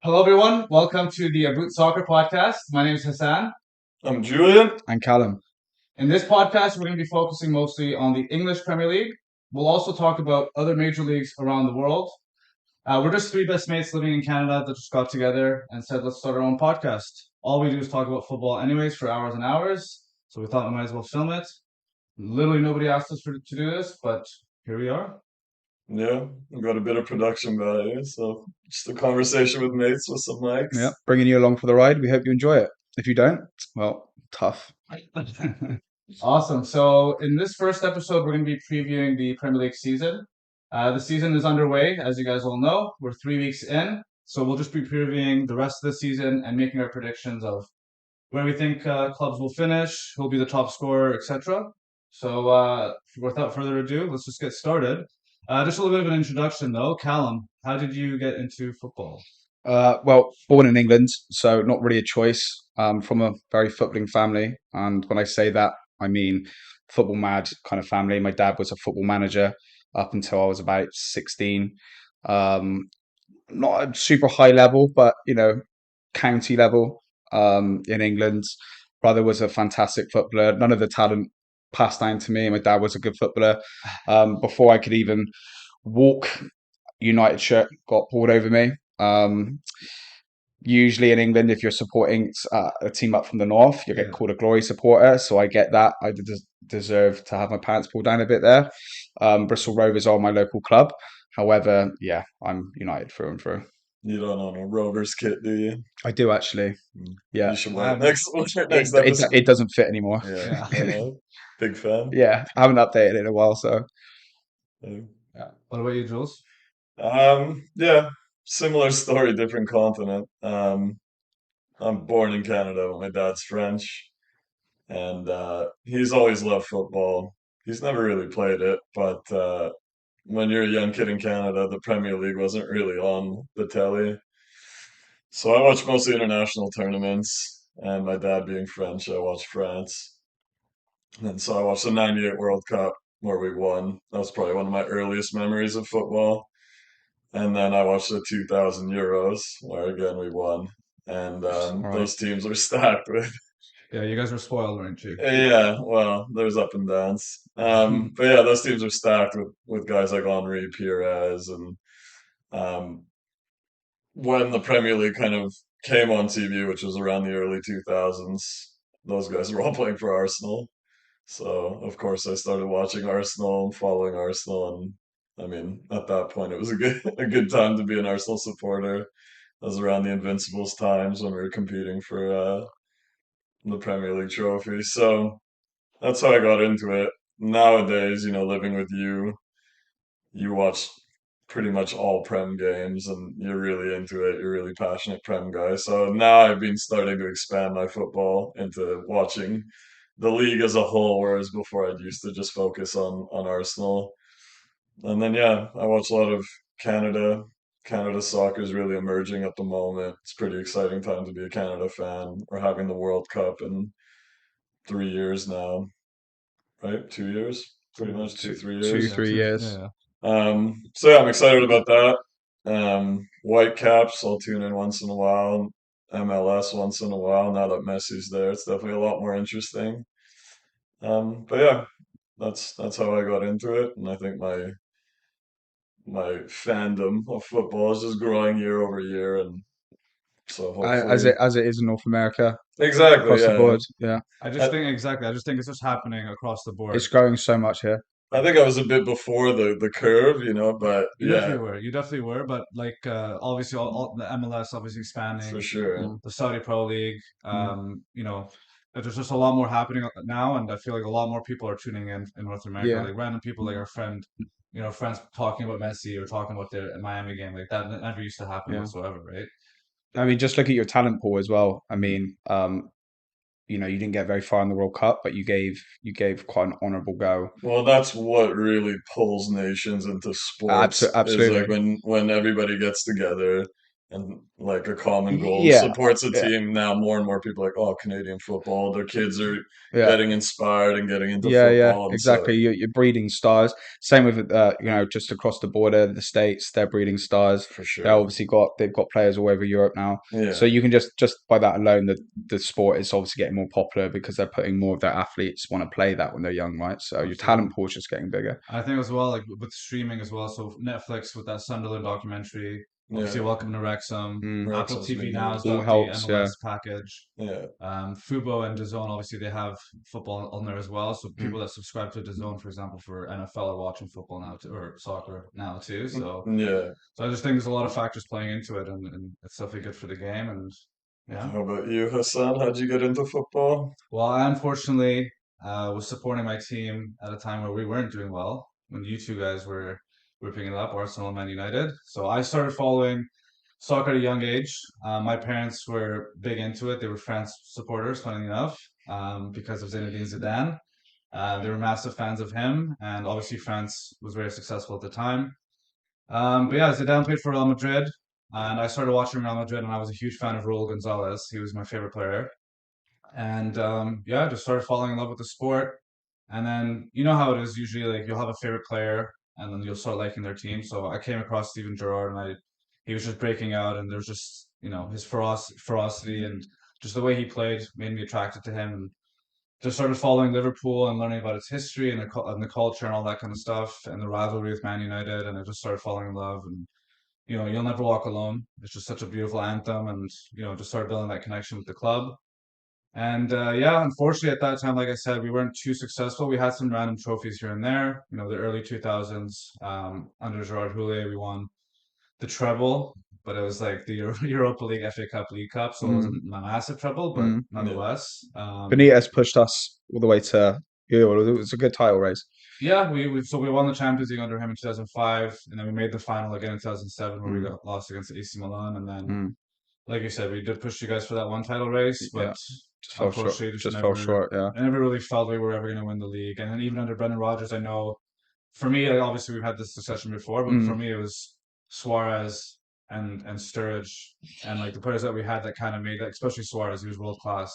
Hello, everyone. Welcome to the Boot Soccer Podcast. My name is Hassan. I'm Julian. And Callum. In this podcast, we're going to be focusing mostly on the English Premier League. We'll also talk about other major leagues around the world. We're just three best mates living in Canada that just got together and said, let's start our own podcast. All we do is talk about football anyways for hours and hours. So we thought we might as well film it. Literally nobody asked us to do this, but here we are. Yeah, we've got a bit of production value, so just a conversation with mates with some mics. Yeah, bringing you along for the ride. We hope you enjoy it. If you don't, well, tough. Awesome. So in this first episode, we're going to be previewing the Premier League season. The season is underway, as you guys all know. We're 3 weeks in, so we'll just be previewing the rest of the season and making our predictions of where we think clubs will finish, who'll be the top scorer, etc. So without further ado, let's just get started. Just a little bit of an introduction, though. Callum, how did you get into football? Well, born in England, so not really a choice. From a very footballing family, and when I say that, I mean football mad kind of family. My dad was a football manager up until I was about 16. Um, Not a super high level, but county level in England. Brother was a fantastic footballer. None of the talent passed down to me. My dad was a good footballer. Before I could even walk, United shirt got pulled over me. Usually in England, if you're supporting a team up from the north, you get called a glory supporter. So I get that. I deserve to have my pants pulled down a bit there. Bristol Rovers are my local club. However, yeah, I'm United through and through. You don't own a Rovers kit, do you? I do actually. Yeah. You should wear it next It, next it, episode. it doesn't fit anymore. Yeah, I know. Big fan. Yeah, I haven't updated it in a while, so Yeah. Yeah. What about you, Jules? Yeah, similar story, different continent. I'm born in Canada, but my dad's French, and he's always loved football. He's never really played it, but when you're a young kid in Canada, the Premier League wasn't really on the telly. So I watched mostly international tournaments, and my dad being French, I watched France. And so I watched the '98 World Cup where we won. That was probably one of my earliest memories of football. And then I watched the 2000 Euros where again we won. And all right. those teams were stacked with. Yeah, you guys were spoiled, weren't you? Yeah, well, there's up and downs. But yeah, those teams are stacked with guys like Henri, Pires, and um, when the Premier League kind of came on TV, which was around the early 2000s, those guys were all playing for Arsenal. So, of course, I started watching Arsenal and following Arsenal. And I mean, at that point, it was a good, a good time to be an Arsenal supporter. That was around the Invincibles times when we were competing for the Premier League trophy. So that's how I got into it. Nowadays, living with you, you watch pretty much all Prem games and you're really into it. You're a really passionate Prem guy. So now I've been starting to expand my football into watching the league as a whole, whereas before I'd used to just focus on Arsenal. And then yeah, I watch a lot of Canada. Canada soccer is really emerging at the moment. It's a pretty exciting time to be a Canada fan. We're having the World Cup in 3 years now, right? 2 years, pretty much two, two, 3 years. two, Yeah, 3 years. yeah. So yeah, I'm excited about that. Whitecaps, I'll tune in once in a while. MLS once in a while. Now that Messi's there, it's definitely a lot more interesting. But yeah, that's how I got into it, and I think my fandom of football is just growing year over year, and so As hopefully, it is in North America exactly, across the yeah. board. Yeah, I just I, think exactly. I just think it's just happening across the board. it's growing so much here. I think I was a bit before the curve, but You yeah, definitely were. You definitely were. But like, obviously, all the MLS obviously for expanding, sure. Mm, the Saudi Pro League. mm. There's just a lot more happening now, and I feel like a lot more people are tuning in North America. Yeah. Like random people, like our friend, friends talking about Messi or talking about their Miami game. Like that never used to happen Yeah. whatsoever, right? I mean, just look at your talent pool as well. I mean, you didn't get very far in the World Cup, but you gave quite an honourable go. Well, that's what really pulls nations into sports is like Absolutely. when everybody gets together and like a common goal, Yeah, supports a yeah, team. Now more and more people are like, oh, Canadian football. Their kids are yeah. getting inspired and getting into Yeah, yeah, football, and exactly. so You're breeding stars. Same with just across the border, the States, they're breeding stars. for They sure, obviously they've got players all over Europe now. So yeah, you can just by that alone, the sport is obviously getting more popular because they're putting more of their athletes want to play that when they're young, right? So your Absolutely. talent pool is just getting bigger. I think as well, like with streaming as well. So Netflix with that Sunderland documentary, obviously yeah. Welcome to Wrexham. Mm, Apple Wrexham's TV been now has good. all got the helps, yeah. MLS package. Yeah, Fubo and DAZN, obviously they have football on there as well. So Mm, people that subscribe to DAZN, for example, for NFL are watching football now too, or soccer now too. yeah. So I just think there's a lot of factors playing into it, and it's definitely good for the game. And yeah. How about you, Hassan? How'd you get into football? Well, I unfortunately was supporting my team at a time where we weren't doing well when you two guys were picking it up, Arsenal and Man United. So I started following soccer at a young age. My parents were big into it. They were France supporters, funny enough, because of Zinedine Zidane. They were massive fans of him, and obviously France was very successful at the time. But yeah, Zidane played for Real Madrid, and I started watching Real Madrid, and I was a huge fan of Raul Gonzalez. He was my favorite player. And yeah, just started falling in love with the sport. And then you know how it is usually like you'll have a favorite player and then you'll start liking their team. So I came across Steven Gerrard and he was just breaking out and there's just his ferocity and just the way he played made me attracted to him and just started following Liverpool and learning about its history and and the culture and all that kind of stuff and the rivalry with Man United and I just started falling in love and you'll never walk alone. It's just such a beautiful anthem and just started building that connection with the club. And yeah, unfortunately, at that time, like I said, we weren't too successful. We had some random trophies here and there. The early 2000s, under Gerard Houllier, we won the treble, but it was like the Europa League, FA Cup, League Cup, so it mm, wasn't a massive treble, but mm. Yeah, nonetheless. Benitez pushed us all the way to, yeah, well, it was a good title race. Yeah, we won the Champions League under him in 2005, and then we made the final again in 2007 where we Mm, got lost against AC Milan, and then mm, like you said, we did push you guys for that one title race, yeah, but just fell short. unfortunately, Just fell short. Yeah. I never really felt we were ever going to win the league. And then even under Brendan Rodgers, I know for me, like, obviously we've had this discussion before, but for Mm. me it was Suarez and Sturridge and like the players that we had that kind of made that, especially Suarez, he was world class.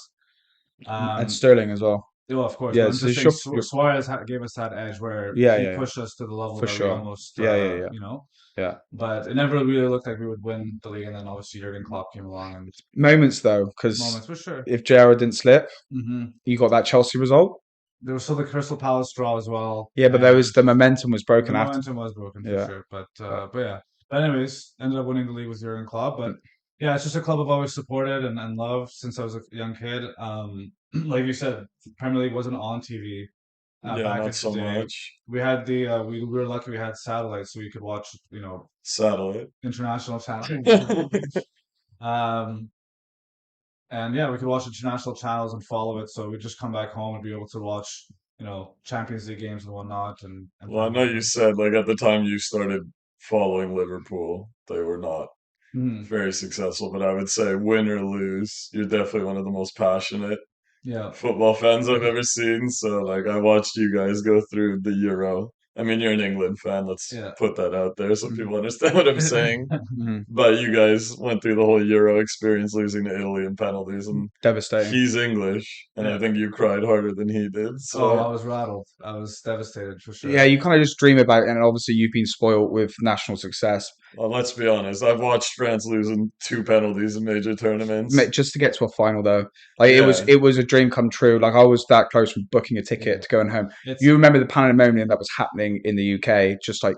And Um, Sterling as well. well, of course, but Yeah, I'm so just saying you're Suarez gave us that edge where yeah, he yeah, yeah, pushed us to the level for that we sure. almost, Yeah, yeah, yeah, yeah. but it never really looked like we would win the league. And then obviously Jurgen Klopp came along and Moments though, because moments for sure. if Gerrard didn't slip, Hmm. you got that Chelsea result. There was still the Crystal Palace draw as well, Yeah, but there was and the momentum was the broken after. momentum was broken for Yeah. sure. Uh, But yeah. But anyways, ended up winning the league with Jurgen Klopp. But yeah, it's just a club I've always supported and loved since I was a young kid. Like you said, Premier League wasn't on TV yeah, back not in the so day. much. We had we were lucky we had satellites so we could watch Satellite. international channels. Um, and yeah, we could watch international channels and follow it. So we'd just come back home and be able to watch, Champions League games and whatnot and Well, I Premier know you League. said like at the time you started following Liverpool, they were not Mhm. very successful, but I would say win or lose, you're definitely one of the most passionate Yeah, football fans I've ever seen. So like I watched you guys go through the Euro. I mean, you're an England fan, let's yeah. put that out there so mm, people understand what I'm saying. mm, But you guys went through the whole Euro experience losing to Italy in penalties and devastating. he's English and I Yeah. think you cried harder than he did. Oh, I So was rattled. I was devastated for Yeah, sure. you kind of just dream about it, and obviously you've been spoiled with national success. well, let's be honest. I've watched France losing two penalties in major Mate, tournaments. just to get to a final though, like Yeah. it was a dream come true. Like I was that close from booking a Yeah. ticket to going home. It's You remember the pandemonium that was happening in the UK? Just like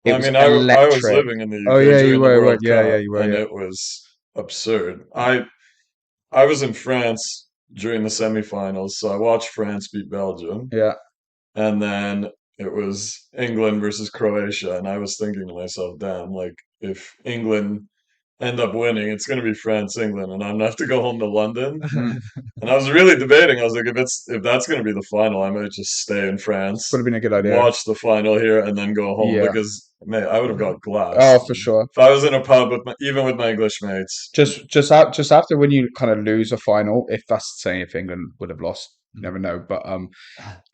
it I was mean, I was electric. living in the Oh UK yeah, you during the were. Right. World Yeah, yeah, Cup you were. and Yeah, it was absurd. I was in France during the semifinals, so I watched France beat Belgium. yeah. And then it was England versus Croatia, and I was thinking to myself, damn, like if England end up winning, it's going to be France England, and I'm gonna have to go home to London. Mm. And I was really debating. I was like, if that's going to be the final, I might just stay in Would have France, been a good idea. watch the final here, and then go home Yeah. because man, I would have got Oh, glassed for sure. if I was in a pub with even with my English mates. Just after when you kind of lose a final, if that's saying if England would have lost, You never know. But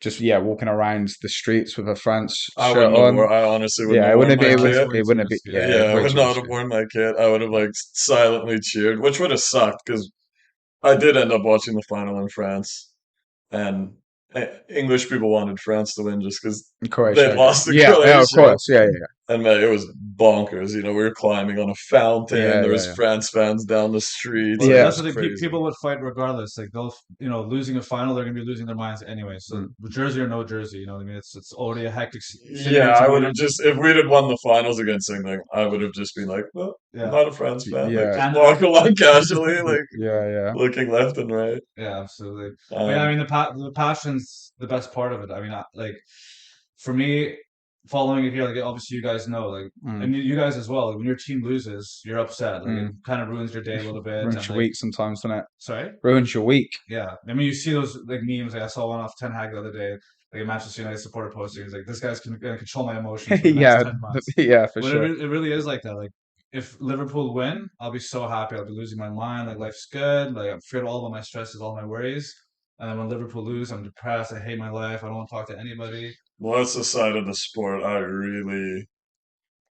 just yeah, walking around the streets with a France I shirt wouldn't have on. worn. I honestly wouldn't Yeah, have it worn wouldn't be. my It No, would. it's kit. way It too wouldn't be. risky. Yeah, Yeah, I way would too not have risky. worn my kit. I would have like silently cheered, which would have sucked because I did end up watching the final in France, and English people wanted France to win just because they'd Croatia. lost to Yeah. Yeah. Of Croatia. course. Yeah. Yeah. And man, it was bonkers. You know, we were climbing on a fountain. Yeah. There Yeah. was Yeah. France fans down the street. Well, Like it Yeah. that's was what they, crazy. people would fight regardless. Like they'll, losing a final, they're gonna be losing their minds anyway. So Mm. jersey or no jersey, you know what I mean? It's already a hectic Yeah, scenery to I be would have in. just if we'd have won the finals against England, I would have just been like, well, I'm Yeah, not a France fan. Like Yeah. just and walk along casually, like Yeah. Yeah. looking left and right. yeah, absolutely. But yeah, I Um, mean the passion's the best part of it. I mean, like for me, following it here, like obviously you guys know, like, Mm. and you guys as well. Like, when your team loses, you're upset. Like it Mm. kind of ruins your day a little bit. Ruins And your like, week sometimes, doesn't it? sorry, Ruins your week. yeah. I mean, you see those like memes. Like I saw one off Ten Hag the other day. Like a Manchester United supporter posting. He's like, "This guy's gonna control my emotions for the next Yeah. 10 months." Yeah. For But sure. it really is like that. Like if Liverpool win, I'll be so happy. I'll be losing my mind. Like life's good. Like I'm forget all of my stresses, all my worries. And then when Liverpool lose, I'm depressed. I hate my life. I don't want to talk to anybody. well, that's the side of the sport I really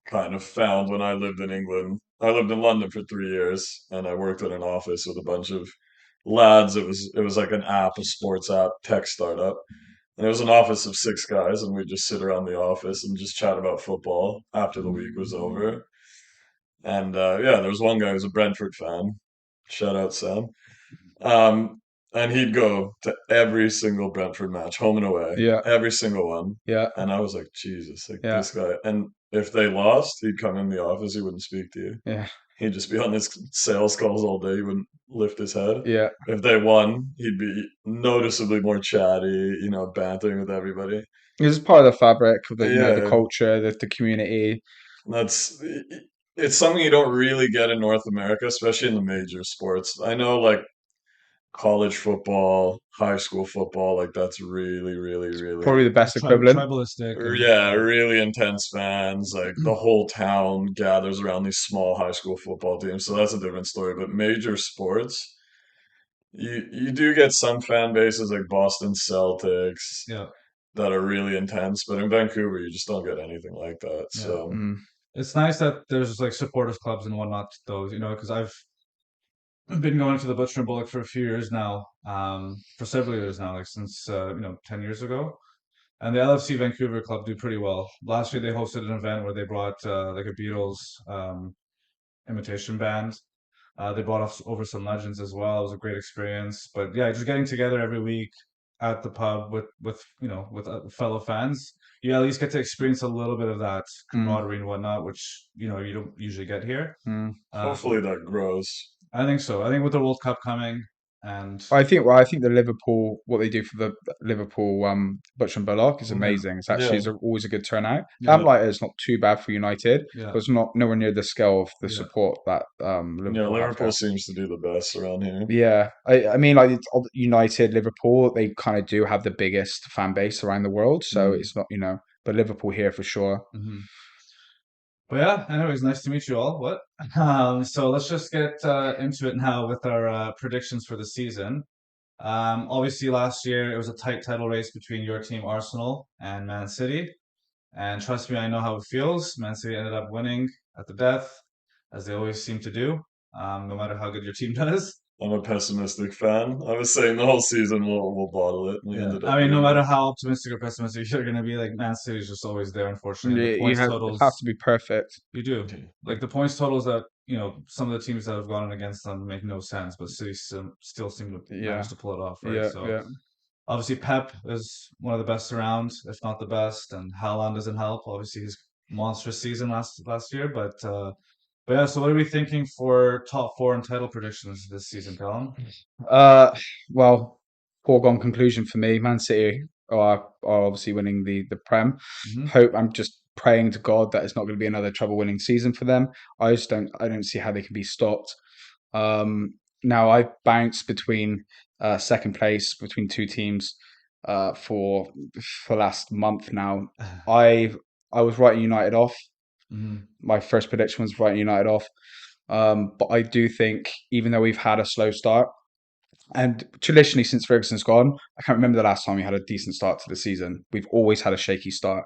kind of found when I lived in England. I lived in London for 3 years, and I worked in an office with a bunch of lads. It was like an app, a sports app, tech startup. And it was an office of 6 guys, and we'd just sit around the office and just chat about football after the week was over. And yeah, there was one guy who was a Brentford fan. Shout out Sam. Um, and he'd go to every single Brentford match, home and away, Yeah. every single one. Yeah. And I was like, Jesus, like Yeah. this guy. And if they lost, he'd come in the office, he wouldn't speak to you. Yeah. He'd just be on his sales calls all day. He wouldn't lift his head. Yeah. If they won, he'd be noticeably more chatty, bantering with everybody. This is part of the fabric of the Yeah, culture, the community. that's it's something you don't really get in North America, especially in the major sports. I know like college football, high school football, like that's really, really, Probably really the best equivalent. Tribalistic and yeah, really intense fans. Like the whole town gathers around these small high school football teams. So that's a different story. But major sports, you do get some fan bases like Boston Celtics yeah, that are really intense, but in Vancouver you just don't get anything like that. yeah. So Mm. It's nice that there's like supportive clubs and whatnot. Those, because I've been going to the Butcher and Bullock for a few years now, for several years now, like since 10 years ago. And the LFC Vancouver club do pretty well. Last year they hosted an event where they brought like a Beatles imitation band. They brought us over some legends as well. It was a great experience. But yeah, just getting together every week at the pub with fellow fans, you at least get to experience a little bit of that Mm. camaraderie and whatnot, which you don't usually get here. Mm. hopefully that grows. I think so. I think with the World Cup coming, and I think the Liverpool, what they do for the Liverpool Butch and Bullock is yeah, amazing. It's actually Yeah, is always a good turnout. yeah, Lamplighter is not too bad for United, yeah, but it's not nowhere near the scale of the yeah. support that yeah, Liverpool have Liverpool here. seems to do the best around here. Yeah, I mean, like United, Liverpool, they kind of do have the biggest fan base around the world, so Mm, it's not, but Liverpool here for sure. hmm. But yeah, anyways, nice to meet you all. What? So let's just get into it now with our predictions for the season. Obviously, last year it was a tight title race between your team, Arsenal, and Man City. And trust me, I know how it feels. Man City ended up winning at the death, as they always seem to do, no matter how good your team does. I'm a pessimistic fan. I was saying the whole season we'll bottle it, and we Yeah, ended I up mean, no doing matter it. how optimistic or pessimistic you're going to be, like Man City is just always there, unfortunately. And the You points have it has totals, to be perfect. you do. Like the points totals that, some of the teams that have gone against them make no sense, but City still seem to manage Yeah, to pull it off, right? yeah, So yeah. obviously Pep is one of the best around, if not the best, and Haaland doesn't help. Obviously, his monstrous season last year, but yeah. So what are we thinking for top four and title predictions this season, Callum? Uh, well, foregone conclusion for me. Man City are obviously winning the Prem. Hmm. I'm just praying to God that it's not going to be another trouble-winning season for them. I don't see how they can be stopped. Now I've bounced between second place between two teams for last month now. I I was writing United off. Hmm. My first prediction was writing United off. But I do think even though we've had a slow start, And traditionally, since Ferguson's gone, I can't remember the last time we had a decent start to the season. We've always had a shaky start.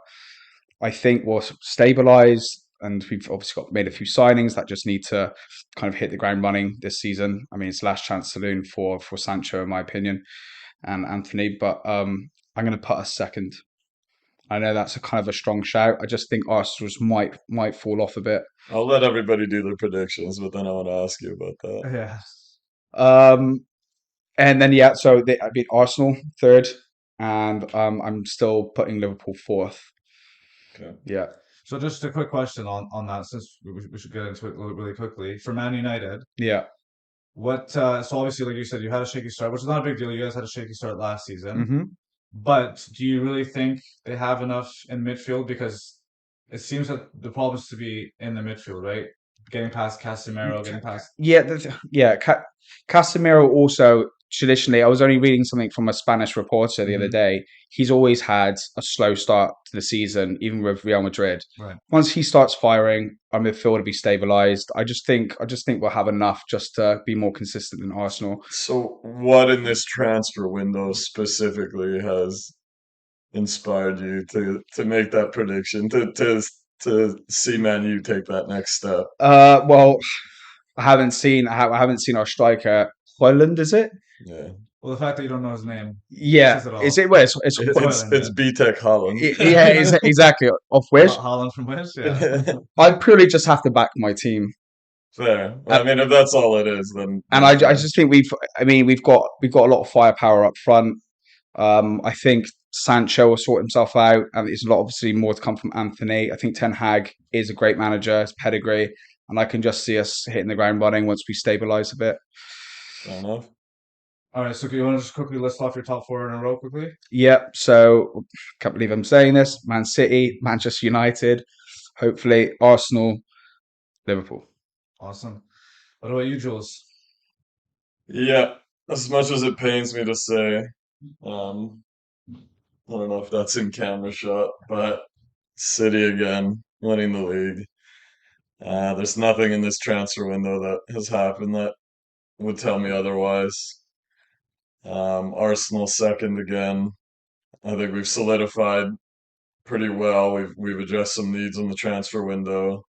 I think we're stabilised, and we've obviously got made a few signings that just need to kind of hit the ground running this season. I mean, it's last chance saloon for Sancho, in my opinion, and Anthony. But I'm going to put us second. I know that's a kind of a strong shout. I just think Arsenal's might fall off a bit. I'll let everybody do their predictions, but then I want to ask you about that. Yeah. Um, and then yeah, so I beat Arsenal third, and I'm still putting Liverpool fourth. Okay. Yeah. So just a quick question on that, since we should get into it really quickly. For Man United, Yeah. what so obviously like you said, you had a shaky start, which is not a big deal. You guys had a shaky start last season. Hmm. But do you really think they have enough in midfield? Because it seems that the problem is to be in the midfield, right? Getting past Casemiro, getting past. Yeah, yeah. Casemiro also traditionally, I was only reading something from a Spanish reporter the other Mhm. day. He's always had a slow start to the season, even with Real Madrid. Right. Once he starts firing, our midfield will be stabilised. I just think we'll have enough just to be more consistent than Arsenal. So, what in this transfer window specifically has inspired you to make that prediction, to see Man U take that next step? Well, I haven't seen our striker Hoyland, is it? Yeah. Well, the fact that you don't know his name Yeah, says it is all. it? Well, it's Hoyland, It's yeah. BTEC Holland. Yeah, exactly. Of which Holland from Wales, yeah. I purely just have to back my team. Fair. Well, Uh, I mean, if that's all it is, and then I fair. just think we've got a lot of firepower up front. I think Sancho will sort himself out, and there's a lot obviously more to come from Anthony. I think Ten Hag is a great manager, his pedigree, and I can just see us hitting the ground running once we stabilise a bit. Fair enough. All right, so you want to just quickly list off your top four in a row quickly? Yep. So can't believe I'm saying this. Man City, Manchester United, hopefully Arsenal, Liverpool. Awesome. What about you, Jules? Yeah. As much as it pains me to say, um, I don't know if that's in camera shot, but City again, winning the league. There's nothing in this transfer window that has happened that would tell me otherwise. Arsenal second again. I think we've solidified pretty well. We've addressed some needs in the transfer window.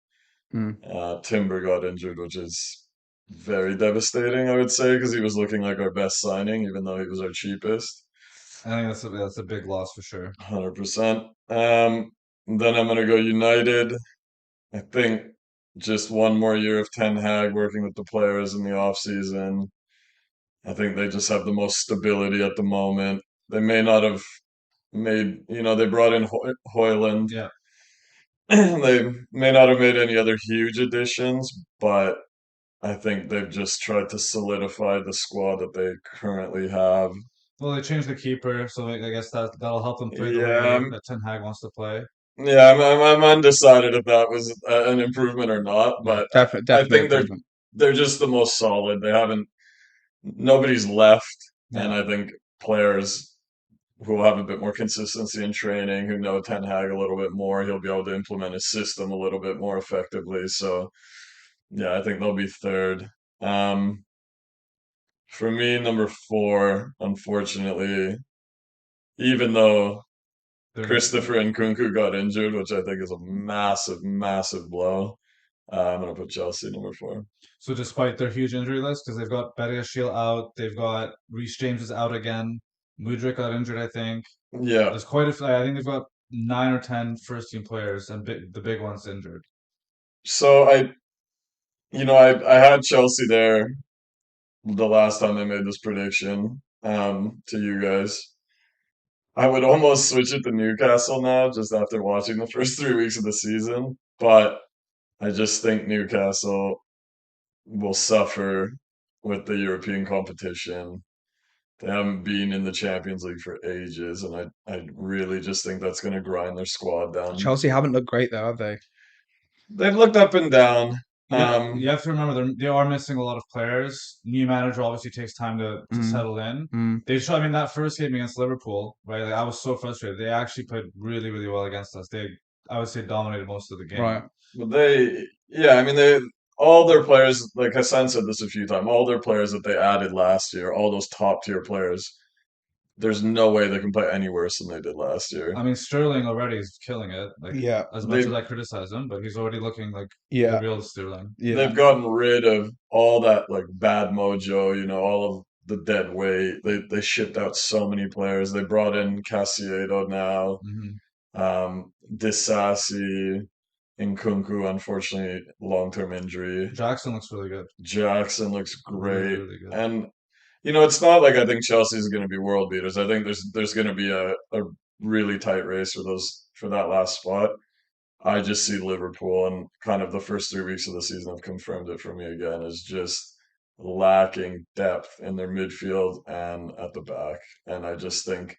Mm. Timber got injured, which is very devastating, I would say, because he was looking like our best signing, even though he was our cheapest. I think that's a big loss for sure. 100%. Then I'm gonna go United. I think just one more year of Ten Hag working with the players in the off season. I think they just have the most stability at the moment. They may not have made, they brought in Hoyland. Yeah. They may not have made any other huge additions, but I think they've just tried to solidify the squad that they currently have. Well, they changed the keeper, so I guess that'll help them play the Yeah, way that Ten Hag wants to play. yeah, I'm undecided if that was an improvement or not, Yeah. but I Definitely think improvement. they're just the most solid. They haven't Nobody's left, and Yeah. I think players who will have a bit more consistency in training, who know Ten Hag a little bit more, he'll be able to implement his system a little bit more effectively. So yeah, I think they'll be third. Um, for me, number four, unfortunately, even though They're gonna. Christopher Nkunku got injured, which I think is a massive, massive blow. I'm gonna put Chelsea number four. So despite their huge injury list, because they've got Badiashile out, they've got Reece James is out again. Mudryk got injured, I think. Yeah. There's quite a few. I think they've got 9 or 10 first team players, and the big one's injured. So I had Chelsea there the last time I made this prediction to you guys. I would almost switch it to Newcastle now, just after watching the first 3 weeks of the season. But I just think Newcastle will suffer with the European competition. They haven't been in the Champions League for ages, and I really just think that's going to grind their squad down. Chelsea haven't looked great though, have they? They've looked up and down. Yeah, you have to remember they are missing a lot of players. New manager obviously takes time to Mm, settle in. mm, They show, I mean, that first game against Liverpool, right? Like, I was so frustrated. They actually played really, really well against us. I would say, dominated most of the game. right. But yeah, I mean, all their players, like Hassan said this a few times, all their players that they added last year, all those top tier players, there's no way they can play any worse than they did last year. I mean, Sterling already is killing it. Like Yeah, as much as They've I criticize him, but he's already looking like the yeah, real Sterling. yeah. they've gotten rid of all that like bad mojo, all of the dead weight. They shipped out so many players. They brought in Casiedo now, Hmm. Disasi, Nkunku, unfortunately, long-term injury. Jackson looks really good. Jackson looks Really, great. really good. And it's not like I think Chelsea's going to be world beaters. I think there's going to be a really tight race for that last spot. I just see Liverpool, and kind of the first 3 weeks of the season have confirmed it for me again, is just lacking depth in their midfield and at the back. And I just think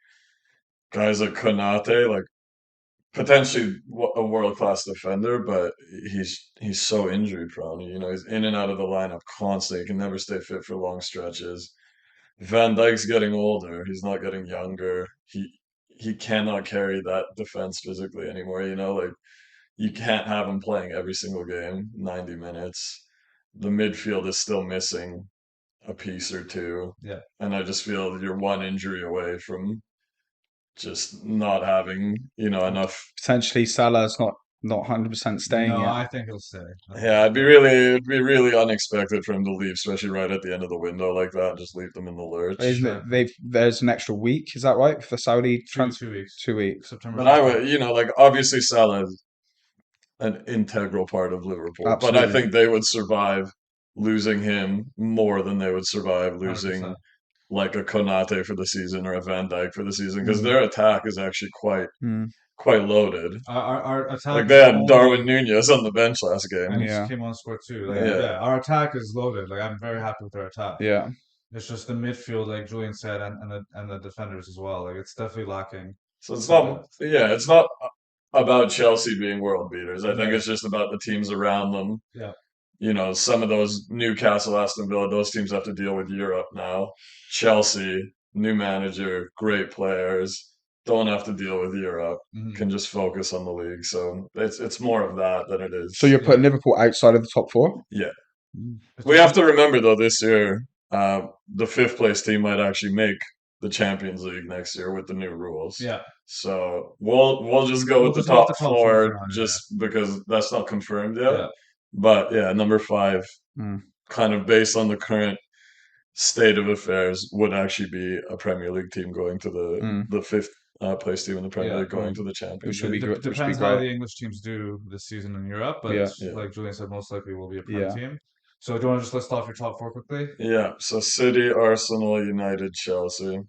guys like Konate, like potentially a world class defender, but he's so injury prone. He's in and out of the lineup constantly. He can never stay fit for long stretches. Van Dijk's getting older. He's not getting younger. He cannot carry that defense physically anymore. Like you can't have him playing every single game, 90 minutes. The midfield is still missing a piece or two. Yeah. And I just feel you're one injury away from just not having, enough. Potentially Salah's not 100% staying No, yet. I think he'll stay. I think Yeah, he'll stay. it'd be really unexpected for him to leave, especially right at the end of the window like that. Just leave them in the lurch. Isn't it? Exactly. There's an extra week. Is that right for the Saudi Two trans? 2 weeks. 2 weeks. September But I 15th. would, like obviously Salah is an integral part of Liverpool, but I Absolutely. think they would survive losing him more than they would survive losing 100%. like a Konate for the season or a Van Dijk for the season because Mm, their attack is actually mm, quite loaded. Our Like attack they is had Darwin only, Nunez on the bench last and game. he yeah, came on score too. Like, yeah, Yeah. yeah, our attack is loaded. Like, I'm very happy with our attack. yeah. It's just the midfield, like Julian said, and the defenders as well. Like, it's definitely lacking So it's a bit. not yeah, it's not about Chelsea being world beaters. I think Yeah, it's just about the teams around them. yeah. Some of those Newcastle, Aston Villa, those teams have to deal with Europe now. Chelsea, new manager, great players, don't have to deal with Europe, Hmm. can just focus on the league. So it's more of that than it So is. you're Yeah. putting Liverpool outside of the top four? Yeah. Mm. It's We just have to remember though this year, the fifth place team might actually make the Champions League next year with the new rules. yeah. So we'll just go We'll with the just go with top the top four for four now. Yeah, just because that's not confirmed yet. yeah. But yeah, number five, Mm, kind of based on the current state of affairs, would actually be a Premier League team going to mm. the fifth place team in the Premier Yeah. League going to the Champions Which would League. be good. Which would be Depends how great. the English teams do this season in Europe, but Yeah, Yeah. like Julian said, most likely will be a Prem yeah. team. So do you want to just list off your top four quickly? Yeah. So City, Arsenal, United, Chelsea.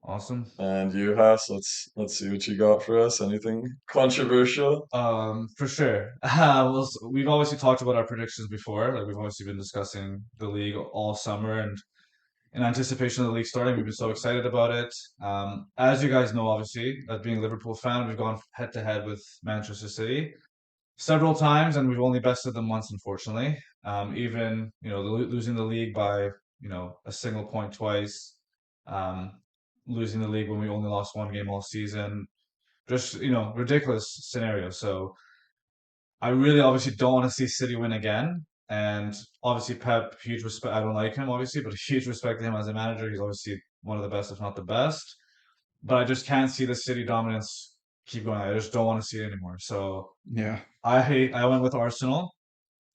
Awesome. And you, Haas, let's see what you got for us. Anything controversial? For sure. We've obviously talked about our predictions before. Like we've obviously been discussing the league all summer, and in anticipation of the league starting, we've been so excited about it. As you guys know, obviously, as being a Liverpool fan, we've gone head to head with Manchester City several times, and we've only bested them once, unfortunately. Even losing the league by a single point twice, um, losing the league when we only lost one game all season, just ridiculous scenario. So I really obviously don't want to see City win again. And obviously Pep, huge respect. I don't like him obviously, but huge respect to him as a manager. He's obviously one of the best, if not the best. But I just can't see the City dominance keep going. I just don't want to see it anymore. So Yeah. I went with Arsenal.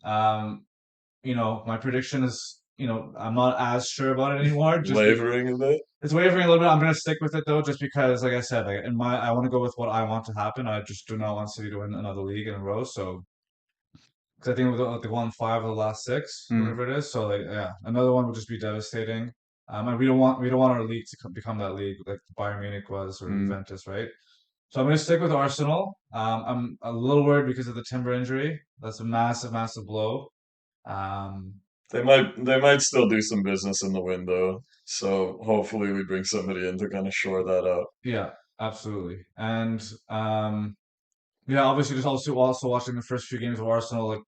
Um, my prediction is, I'm not as sure about it anymore. Wavering a bit? It's wavering a little bit. I'm gonna stick with it though, just because, like I said, like I want to go with what I want to happen. I just do not want City to win another league in a row. So, because I think they won five of the last six, Mm, whatever it is. So, like, yeah, another one would just be devastating. And we don't want our league to become that league like Bayern Munich was or mm. Juventus, right? So I'm gonna stick with Arsenal. I'm a little worried because of the Timber injury. That's a massive, massive blow. Um, They might still do some business in the window. So hopefully we bring somebody in to kind of shore that up. yeah, absolutely. And yeah, obviously just also watching the first few games of Arsenal, like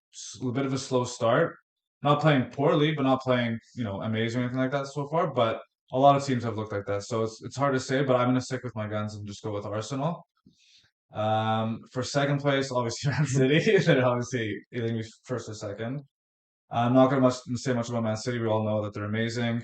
a bit of a slow start. Not playing poorly, but not playing, amazing or anything like that so far. But a lot of teams have looked like that. So it's hard to say, but I'm gonna stick with my guns and just go with Arsenal. For second place, obviously Man City. They're obviously either gonna be first or second. I'm not going to say much about Man City. We all know that they're amazing,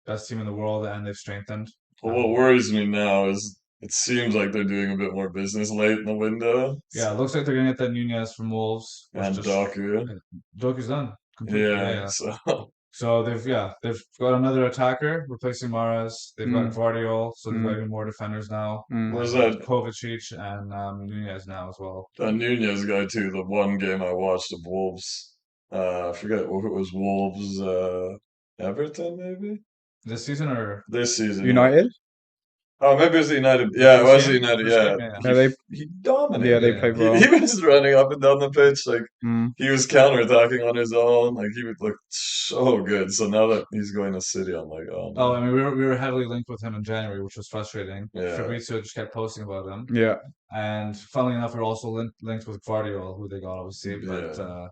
best team in the world, and they've strengthened. But what worries me now is it seems like they're doing a bit more business late in the window. Yeah, it looks like they're going to get that Nunez from Wolves, which And just Doku. Joker's done completely. Yeah, Yeah, yeah. so So they've got another attacker replacing Mahrez. They've got Mm, Guardiola, so they've got mm, even more defenders now, mm. where's and that Kovacic and Nunez now as well. that Nunez guy too? The one game I watched of Wolves, I forget if it was Wolves, Everton maybe This season or this season. Yeah. United? Oh, maybe it was the United. the Yeah, it first was the game? United. First Yeah, game, yeah, yeah. Yeah, they he yeah they dominated. Yeah, played He well. was running up and down the pitch like Mm. he was counterattacking on his own. Like he would look so good. So now that he's going to City, I'm like, oh Oh, I no. mean, we were heavily linked with him in January, which was frustrating. Yeah. Fabrizio just kept posting about him, Yeah. and funnily enough, we're also linked with Guardiola, who they got obviously. Yeah.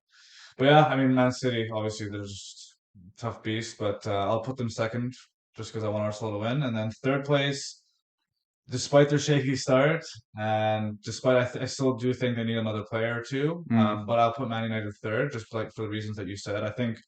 But yeah, I mean, Man City obviously they're just tough beast, but I'll put them second just because I want Arsenal to win, and then third place, despite their shaky start, and despite I still do think they need another player or two, Mm. but I'll put Man United third, just like for the reasons that you said. I think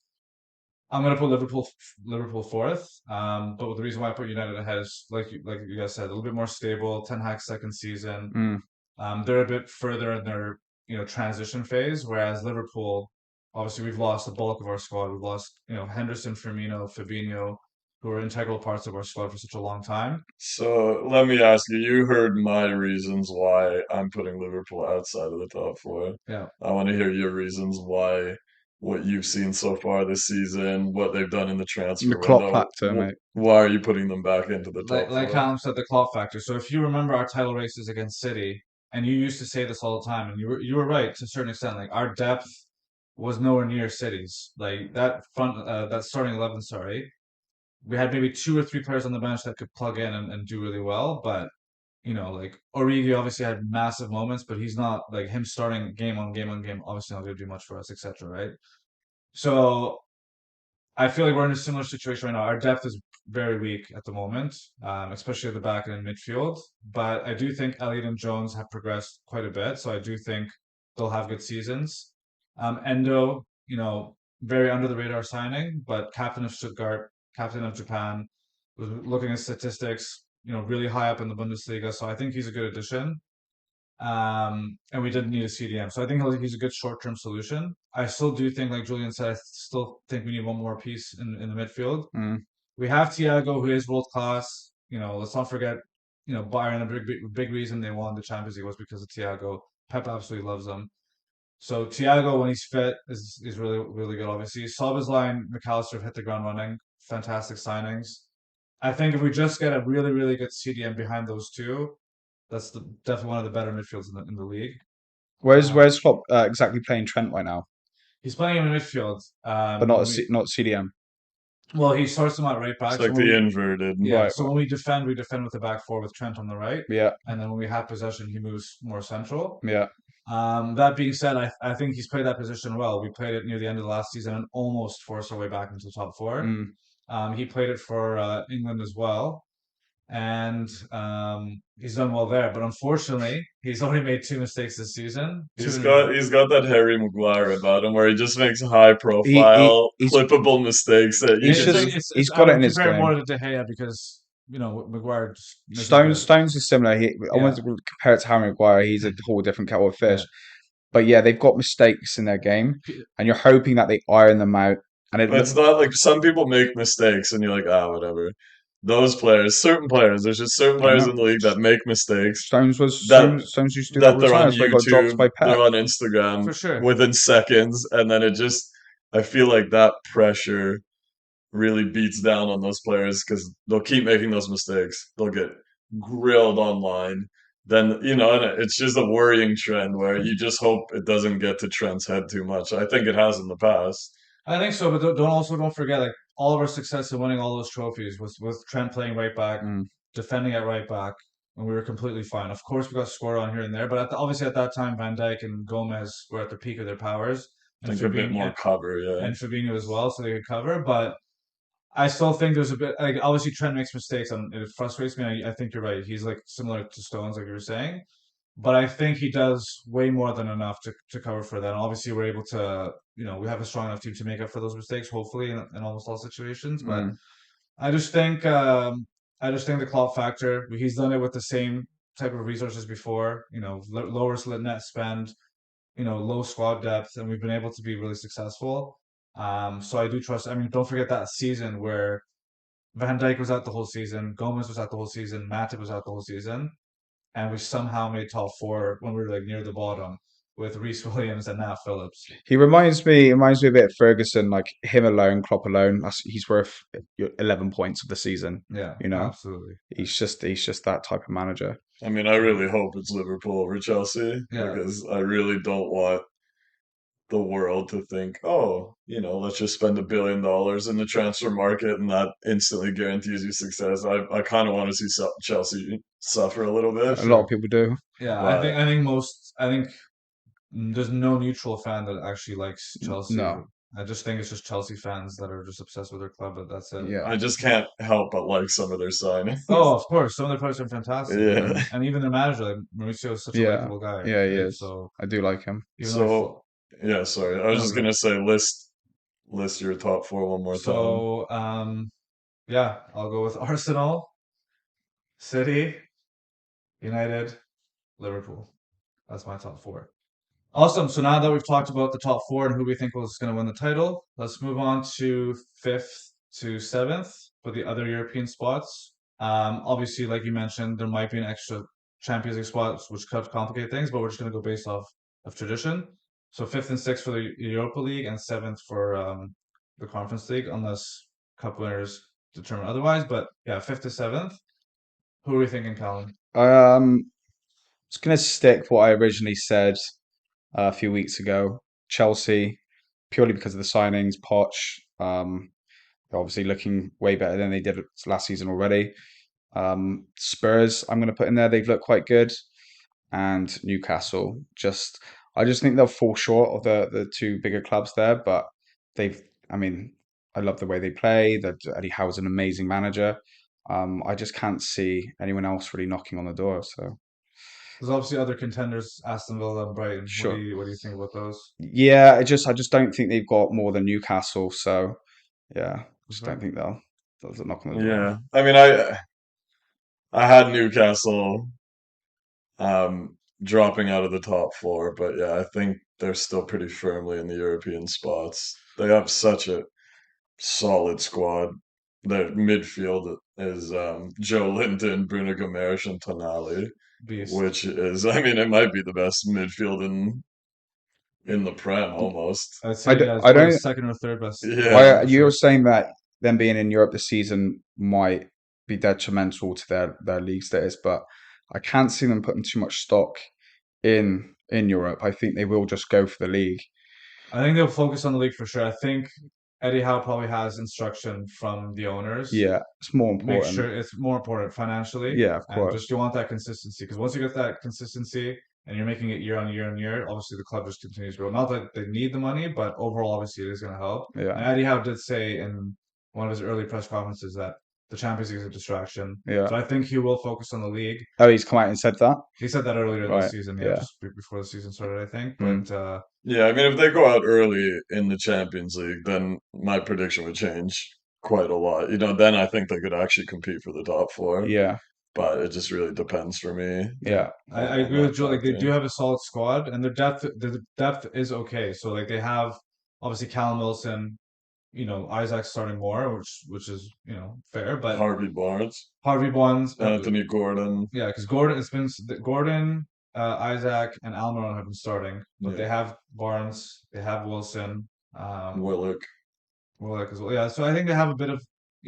I'm gonna put Liverpool fourth. But the reason why I put United ahead is like you guys said, a little bit more stable. Ten Hag's second season. Mm. They're a bit further in their transition phase, whereas Liverpool, obviously, we've lost the bulk of our squad. We've lost Henderson, Firmino, Fabinho, who are integral parts of our squad for such a long time. So let me ask you, you heard my reasons why I'm putting Liverpool outside of the top four. Yeah, I want to hear your reasons why what you've seen so far this season, what they've done in the The transfer Klopp window. factor, mate. Why are you putting them back into the like top like four? Callum said, the Klopp factor. So if you remember our title races against City, and you used to say this all the time, and you were right to a certain extent. Like our depth was nowhere near City's. Like that starting 11. Sorry, we had maybe two or three players on the bench that could plug in and do really well, but like Origi obviously had massive moments, but he's not like him starting game on game on game, obviously not going to do much for us, etc. Right? So I feel like we're in a similar situation right now. Our depth is very weak at the moment, especially at the back and in midfield. But I do think Elliott and Jones have progressed quite a bit, so I do think they'll have good seasons. Endo, very under the radar signing, but captain of Stuttgart, captain of Japan, was looking at statistics, really high up in the Bundesliga. So I think he's a good addition. And we didn't need a CDM. So I think he's a good short-term solution. I still do think, like Julian said, I still think we need one more piece in the midfield. Mm. We have Thiago, who is world class. Let's not forget, Bayern, a big reason they won the Champions League was because of Thiago. Pep absolutely loves him. So Thiago, when he's fit, is really really good. Obviously, Szoboszlai, McAllister have hit the ground running. Fantastic signings. I think if we just get a really really good CDM behind those two, that's definitely one of the better midfields in the league. Uh, Where's Klopp exactly playing Trent right now? he's playing in midfield. But not CDM. Well, he starts them at right It's back. So like the inverted. yeah. Right. So when we defend with the back four with Trent on the right, Yeah. and then when we have possession, he moves more central. Yeah. That being said, I think he's played that position well. We played it near the end of the last season and almost forced our way back into the top four. Mm. He played it for England as well, and he's done well there. But unfortunately, he's only made two mistakes this season. He's got that Harry Maguire about him where he just makes high He profile, he's clippable mistakes that you he's can It's like just just he's I got it in would his compare it more game. to De Gea because Maguire just misses the Stones is similar. I want yeah to compare it to Harry Maguire. He's a whole different kettle of fish. yeah. But yeah, they've got mistakes in their game, and you're hoping that they iron them out. And it But look it's not like some people make mistakes and you're like, ah, whatever. Those players, certain players, there's just certain I players know in the league that make mistakes Stones that Stones used to do that all that the they're time. on That's why he got dropped YouTube, by they're Pep. on Instagram For sure. within seconds, and then it just I feel like that pressure really beats down on those players because they'll keep making those mistakes. They'll get grilled online. Then, and it's just a worrying trend where you just hope it doesn't get to Trent's head too much. I think it has in the past. I think so, but don't forget like all of our success in winning all those trophies was with Trent playing right back, Mm. defending at right back, and we were completely fine. Of course, we got scored on here and there, but obviously at that time, Van Dijk and Gomez were at the peak of their powers, I and think a bit more cover, yeah. Fabinho as well, so they could cover. But I still think there's a bit like obviously Trent makes mistakes, and it frustrates me. I think you're right. He's like similar to Stones, like you were saying. But I think he does way more than enough to cover for that. And obviously, we're able to we have a strong enough team to make up for those mistakes, hopefully, in almost all situations. But Mm. I just think um, I just think the Klopp factor. He's done it with the same type of resources before. Lower net spend, low squad depth, and we've been able to be really successful. So I do trust. I mean, don't forget that season where Van Dijk was out the whole season, Gomez was out the whole season, Matip was out the whole season, and we somehow made top four when we were like near the bottom with Reece Williams and Nat Phillips. He reminds me a bit of Ferguson, like him alone, Klopp alone. He's worth 11 points of the season. Yeah, You know, absolutely. he's just that type of manager. I mean, I Yeah. really hope it's Liverpool over Chelsea Yeah. because I really don't want the world to think, oh, let's just spend $1 billion in the transfer market and that instantly guarantees you success. I kind of want to see Chelsea suffer a little For bit, A lot of sure. people do. Yeah, but I think there's no neutral fan that actually likes Chelsea. No, I just think it's just Chelsea fans that are just obsessed with their club, but that's it. yeah, I just can't help but like some of their signings. Oh, of course, some of their players are fantastic, Yeah. and even their manager, like Mauricio, is such a yeah, likable guy, yeah. He right? is. So I do like him. even though So, yeah, sorry. I was no, just go. gonna say list your top four one more time. So yeah, I'll go with Arsenal, City, United, Liverpool. That's my top four. Awesome. So now that we've talked about the top four and who we think was going to win the title, let's move on to fifth to seventh for the other European spots. Obviously, like you mentioned, there might be an extra Champions League spot, which could complicate things, but we're just going to go based off of tradition. So fifth and sixth for the Europa League and seventh for the Conference League, unless cup winners determine otherwise. But yeah, fifth to seventh. Who are we thinking, Callum? Just gonna stick what I originally said a few weeks ago. Chelsea, purely because of the signings. Poch, obviously looking way better than they did last season already. Spurs, I'm going to put in there. They've looked quite good, and Newcastle. I just think they'll fall short of the two bigger clubs there, but they've. I mean, I love the way they play. That Eddie Howe's an amazing manager. I just can't see anyone else really knocking on the door. So There's obviously other contenders, Aston Villa and Brighton. sure, What do you think about those? yeah. I just don't think they've got more than Newcastle. So yeah, just Okay. don't think they'll knock on the door. Yeah. I mean, I had Newcastle dropping out of the top four, but yeah, I think they're still pretty firmly in the European spots. They have such a solid squad. Their midfield is Joe Linton, Bruno Gomes, and Tonali, Beast. which is, I mean, it might be the best midfield in the Prem almost. I'd I, say d- yeah, it's I probably don't. second or third best Yeah. midfield I for You're sure. saying that them being in Europe this season might be detrimental to their league status, but I can't see them putting too much stock in Europe. I think they will just go for the league. I think they'll focus on the league for sure. I think Eddie Howe probably has instruction from the owners. Yeah, it's more Make important. sure it's more important financially, Yeah, of and course. just you want that consistency because once you get that consistency and you're making it year on year on year, obviously the club just continues to grow. Not that they need the money, but overall, obviously, it is going to help. And Yeah, Eddie Howe did say in one of his early press conferences that the Champions League is a distraction. yeah. So I think he will focus on the league. Oh, he's come out and said that. He said that earlier this Right. season, yeah, Yeah. just before the season started, I think. But Mm. Yeah, I mean, if they go out early in the Champions League, then my prediction would change quite a lot. Then I think they could actually compete for the top four, Yeah. but it just really depends for me Yeah. yeah, I on agree with that Joe. Like they factor. do have a solid squad, and their depth is okay. So like they have obviously Callum Wilson, Isaac starting more, which is fair, but Harvey Barnes, Harvey Barnes, Anthony Gordon, yeah, because Gordon it's been Gordon, Isaac, and Almiron have been starting, but they yeah, have Barnes, they have Wilson, Willock. Willock as well. Yeah, so I think they have a bit of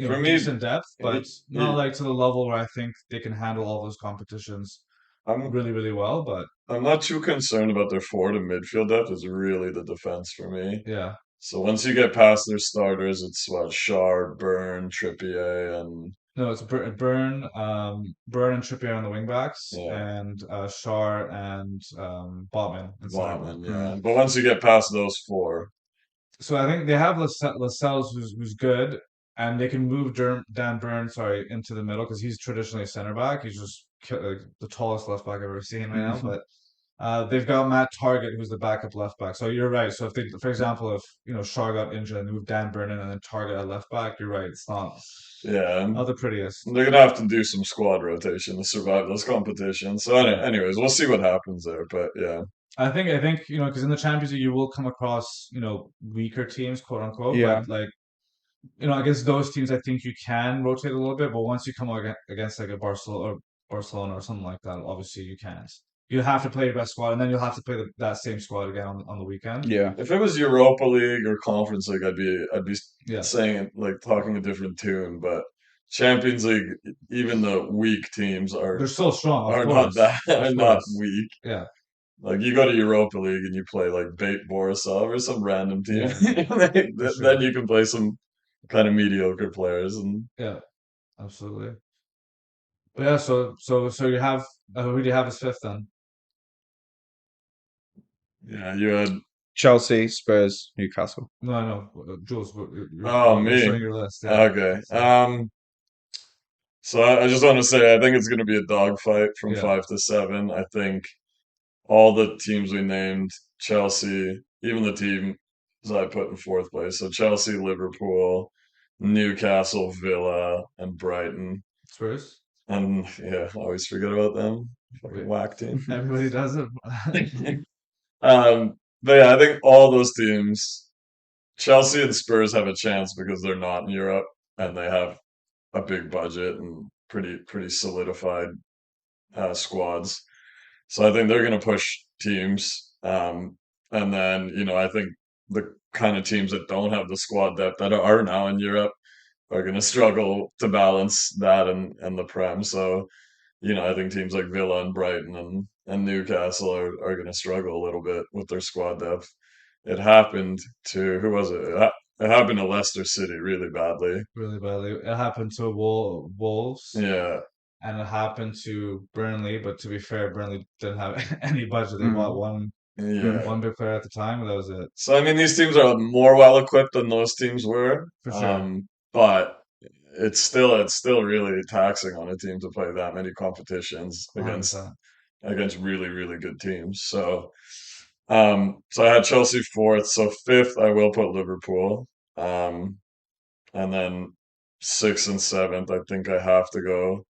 For me, decent depth, but it, not it, like to the level where I think they can handle all those competitions I'm really, really well. But I'm not too concerned about their forward and midfield depth. It's really the defense for me. yeah. So once you get past their starters, it's what Shard, Byrne, Trippier, and No, it's Burn and Trippier on the wing backs, yeah, and Shar and Botman in center back. Botman. Yeah, but once you get past those four, So I think they have Lascelles, who's good, and they can move Dan Burn, sorry, into the middle because he's traditionally a center back. He's just like, the tallest left back I've ever seen right now. But They've got Matt Target, who's the backup left back. So you're right. So if they, for example, if Shaw got injured and they moved Dan Burn and then Target at left back, you're right. It's Yeah, not and the prettiest. they're gonna have to do some squad rotation to survive those competitions. So, Yeah. anyways, we'll see what happens there. But yeah, I think because in the Champions League you will come across weaker teams, quote unquote, but Yeah, like against those teams I think you can rotate a little bit, but once you come against like a Barcelona or something like that, obviously you can't. You have to play your best squad, and then you'll have to play that same squad again on the weekend. yeah, if it was Europa League or Conference League, I'd be Yeah, saying it like talking a different tune. But Champions League, even the weak teams they're still strong, of are not course, that of are not course. weak. Yeah, Like you go to Europa League and you play like Bate Borisov or some random team, yeah, for then sure. you can play some kind of mediocre players, and Yeah, absolutely. But yeah, so you have who do you have as fifth then? yeah, you had Chelsea, Spurs, Newcastle. No, no, Jules, oh you're me. showing your list. Yeah. Okay. So So I just want to say I think it's going to be a dogfight from yeah, 5 to 7. I think all the teams we named, Chelsea, even the teams I put in fourth place. So Chelsea, Liverpool, Newcastle, Villa, and Brighton. Spurs. And yeah, I always forget about them. Fucking Wait, whack team. everybody does it. But yeah, I think all those teams, Chelsea and Spurs have a chance because they're not in Europe and they have a big budget and pretty solidified squads. So I think they're going to push teams. And then, I think the kind of teams that don't have the squad depth that are now in Europe are going to struggle to balance that and the Prem. So, I think teams like Villa and Brighton and Newcastle are going to struggle a little bit with their squad depth. It happened to, who was it? It happened to Leicester City really badly. Really badly. It happened to Wolves, Yeah. and it happened to Burnley. But to be fair, Burnley didn't have any budget. They bought Mm, Yeah. one big player at the time, and that was it. So I mean, these teams are more well equipped than those teams were, For sure, but it's still really taxing on a team to play that many competitions 100%. against really really good teams. So I had Chelsea fourth. So fifth, I will put Liverpool, um, and then sixth and seventh, I think I have to go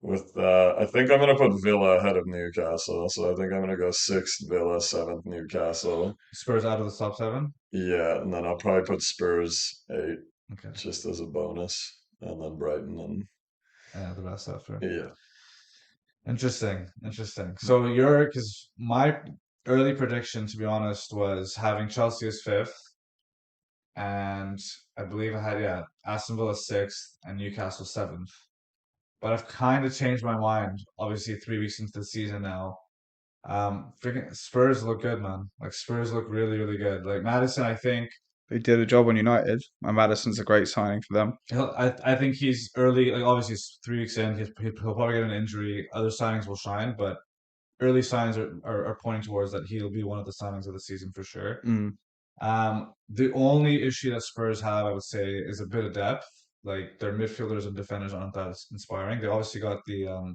with. I think I'm gonna put Villa ahead of Newcastle. So I think I'm gonna go sixth Villa, seventh Newcastle. Spurs out of the top seven. Yeah, and then I'll probably put Spurs eight Okay, just as a bonus, and then Brighton and yeah, the rest after. yeah, Interesting, interesting. So you're because my early prediction, to be honest, was having Chelsea as fifth, and I believe I had Aston Villa sixth and Newcastle seventh. But I've kind of changed my mind. Obviously, 3 weeks into the season now. Freaking Spurs look good, man. Like Spurs look really, really good. Like Madison, I think they did a job on United, and Madison's a great signing for them. I think he's early. Like obviously, he's 3 weeks in. He'll probably get an injury. Other signings will shine, but early signs are pointing towards that he'll be one of the signings of the season for sure. Mm. The only issue that Spurs have, I would say, is a bit of depth. Like their midfielders and defenders aren't that inspiring. They obviously got the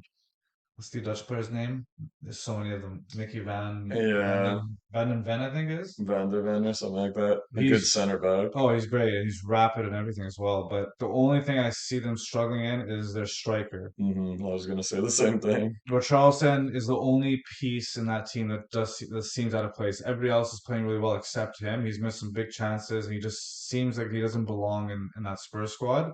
what's the Dutch player's name? There's so many of them. Mickey yeah, Van den Ven, I think it is. Van der Ven or something like that. A good He's center back. he's great and he's rapid and everything as well. But the only thing I see them struggling in is their striker. I was gonna say the same thing. Charleston is the only piece in that team that seems out of place. Everybody else is playing really well except him. He's missed some big chances and he just seems like he doesn't belong in that Spurs squad.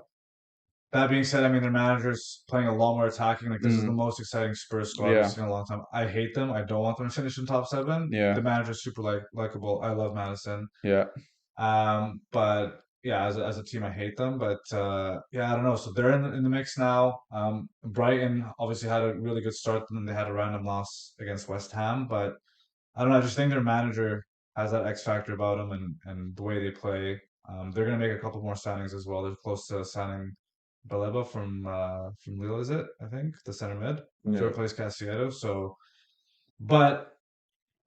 That being said, I mean their manager's playing a lot more attacking. Like this is the Mm. most exciting Spurs squad we've Yeah, seen in a long time. I hate them. I don't want them to finish in top seven. yeah, The manager's super likable. I love Madison. yeah. But yeah, as a team, I hate them. But yeah, I don't know. So they're in the mix now. Brighton obviously had a really good start, and then they had a random loss against West Ham. But I don't know. I just think their manager has that X factor about them, and the way they play. They're gonna make a couple more signings as well. They're close to signing Baleba from Lille, is it? I think the center mid to Yeah, replace Casiedo. So, but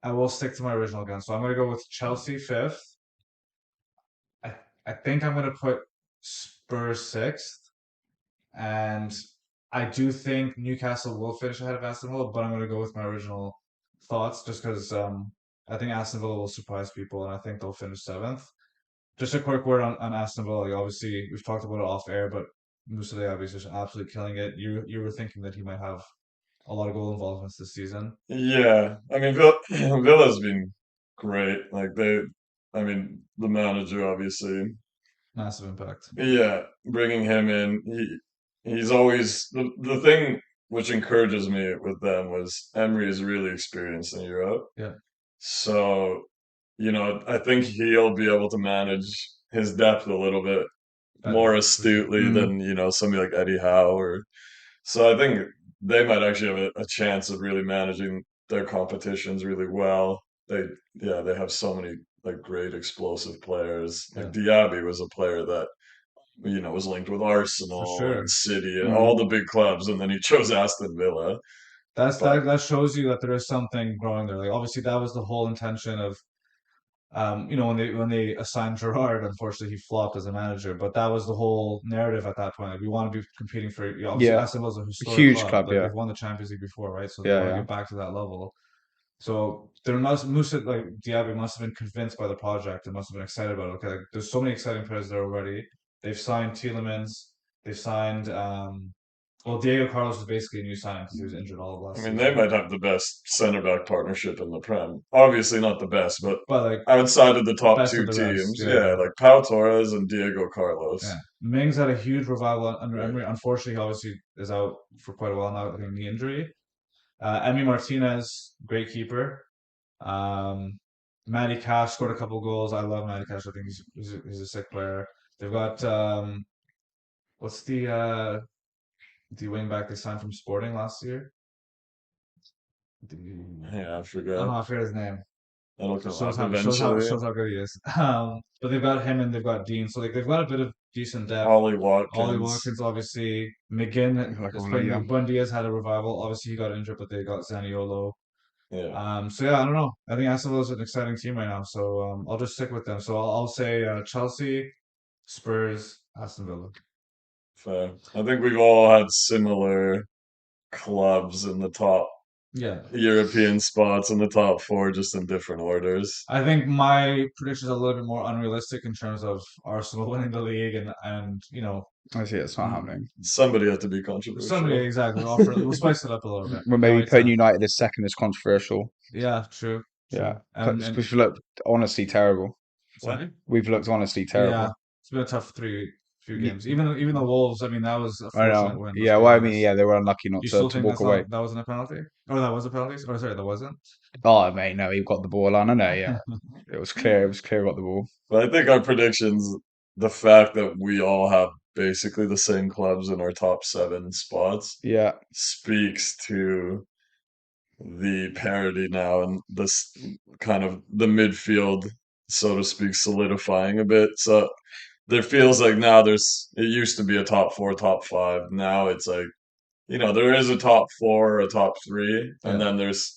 I will stick to my original gun. So I'm gonna go with Chelsea fifth. I I think I'm gonna put Spurs sixth, and I do think Newcastle will finish ahead of Aston Villa, but I'm gonna go with my original thoughts, just because I think Aston Villa will surprise people, and I think they'll finish seventh. Just a quick word on Aston Villa. Like, obviously, we've talked about it off air, but Moussa Diaby is just absolutely killing it. You were thinking that he might have a lot of goal involvements this season. Yeah, I mean, Villa's been great. Like I mean, the manager obviously. Massive impact. Yeah, bringing him in, he's always the thing which encourages me with them was Emery is really experienced in Europe. Yeah, So, I think he'll be able to manage his depth a little bit more better for sure. astutely Mm, than, somebody like Eddie Howe or so I think they might actually have a chance of really managing their competitions really well. They have so many like great explosive players. Like Yeah, Diaby was a player that was linked with for Arsenal and sure. City and mm. all the big clubs, and then he chose Aston Villa. But That shows you that there is something growing there. Like, obviously, that was the whole intention of when they assigned Gerrard. Unfortunately, he flopped as a manager, but that was the whole narrative at that point. Like, we want to be competing for, obviously, Yeah, Aston Villa's a historic huge club. club. Like, Yeah, they've won the Champions League before, right? So they yeah, want to yeah. get back to that level. So there must Musa like Diaby must have been convinced by the project and must have been excited about it. Okay, like, there's so many exciting players there already. They've signed Tielemans. They've signed well, Diego Carlos was basically a new signing because he was injured all of I last mean, they season. might have the best center back partnership in the Prem. Obviously, not the best, but But like outside of the top best of two the rest, teams, yeah, yeah, like Pau Torres and Diego yeah. Carlos. Mings had a huge revival under Right. Emery. Unfortunately, he obviously is out for quite a while now with a knee injury. Emi Martinez, great keeper. Um, Matty Cash scored a couple goals. I love Matty Cash. I think he's a sick player. They've got what's the wing back they signed from Sporting last year? The, Yeah, I oh, forgot. I forget his name. That'll Just come up eventually. shows how good he is. But they've got him and they've got Dean, so like they've got a bit of decent depth. Ollie Ollie Watkins. Watkins, obviously. McGinn Like is all of playing. Like, you. Buendia's had a revival. Obviously, he got injured, but they got Zaniolo. Yeah, So yeah, I don't know. I think Aston Villa's an exciting team right now. So I'll just stick with them. So I'll say Chelsea, Spurs, Aston Villa. fair. I think we've all had similar clubs in the top Yeah, European spots in the top four, just in different orders. I think my predictions are a little bit more unrealistic in terms of Arsenal winning the league and I see it's not mm, happening. Somebody has to be somebody controversial. exactly. We'll spice it up a little bit. We're Can't maybe wait putting to. United as second is controversial. Yeah, true, Yeah, true. because And we've looked honestly terrible. sorry. We've looked honestly Yeah, terrible. it's been a tough few Y- games. Even the Wolves. I mean, that was a I fortunate know. win. Let's Yeah, be well, I mean, honest. yeah, they were unlucky not You to still think walk away. that wasn't a penalty? Or that was a penalty? Or sorry, that wasn't. Oh, mate, no, he got the ball on. I know. Yeah, it was clear. It was clear. Got the ball. But I think our predictions, the fact that we all have basically the same clubs in our top seven spots, Yeah, speaks to the parity now and this kind of the midfield, so to speak, solidifying a bit. So there feels like now it used to be a top four, top five. Now it's like, there is a top four, a top three, and Yeah, then there's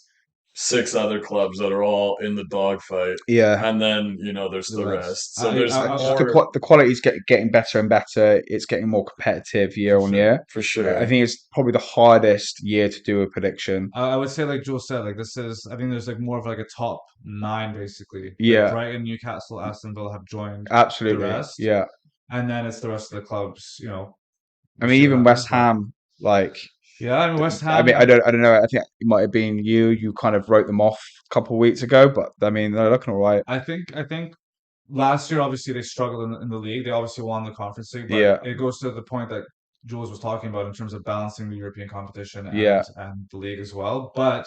six other clubs that are all in the dogfight. yeah. And then, there's the the rest. rest. So there's Just the more the quality's getting better and better. It's getting more competitive For year on sure. year. for I sure. think it's probably the hardest year to do a prediction. I would say, like Joel said, like this is. I think there's like more of like a top nine basically. Like Yeah, Brighton, Newcastle, Aston Villa have joined the absolutely. rest, Yeah. and then it's the rest of the clubs. I We'll mean, see what even West happens, but Ham, like, yeah, I mean West I Ham. mean, I don't know. I think it might have been you. You kind of wrote them off a couple of weeks ago, but I mean, they're looking all right. I think last year obviously they struggled in the league. They obviously won the conference league, but Yeah, it goes to the point that Jules was talking about in terms of balancing the European competition yeah, and the league as well. But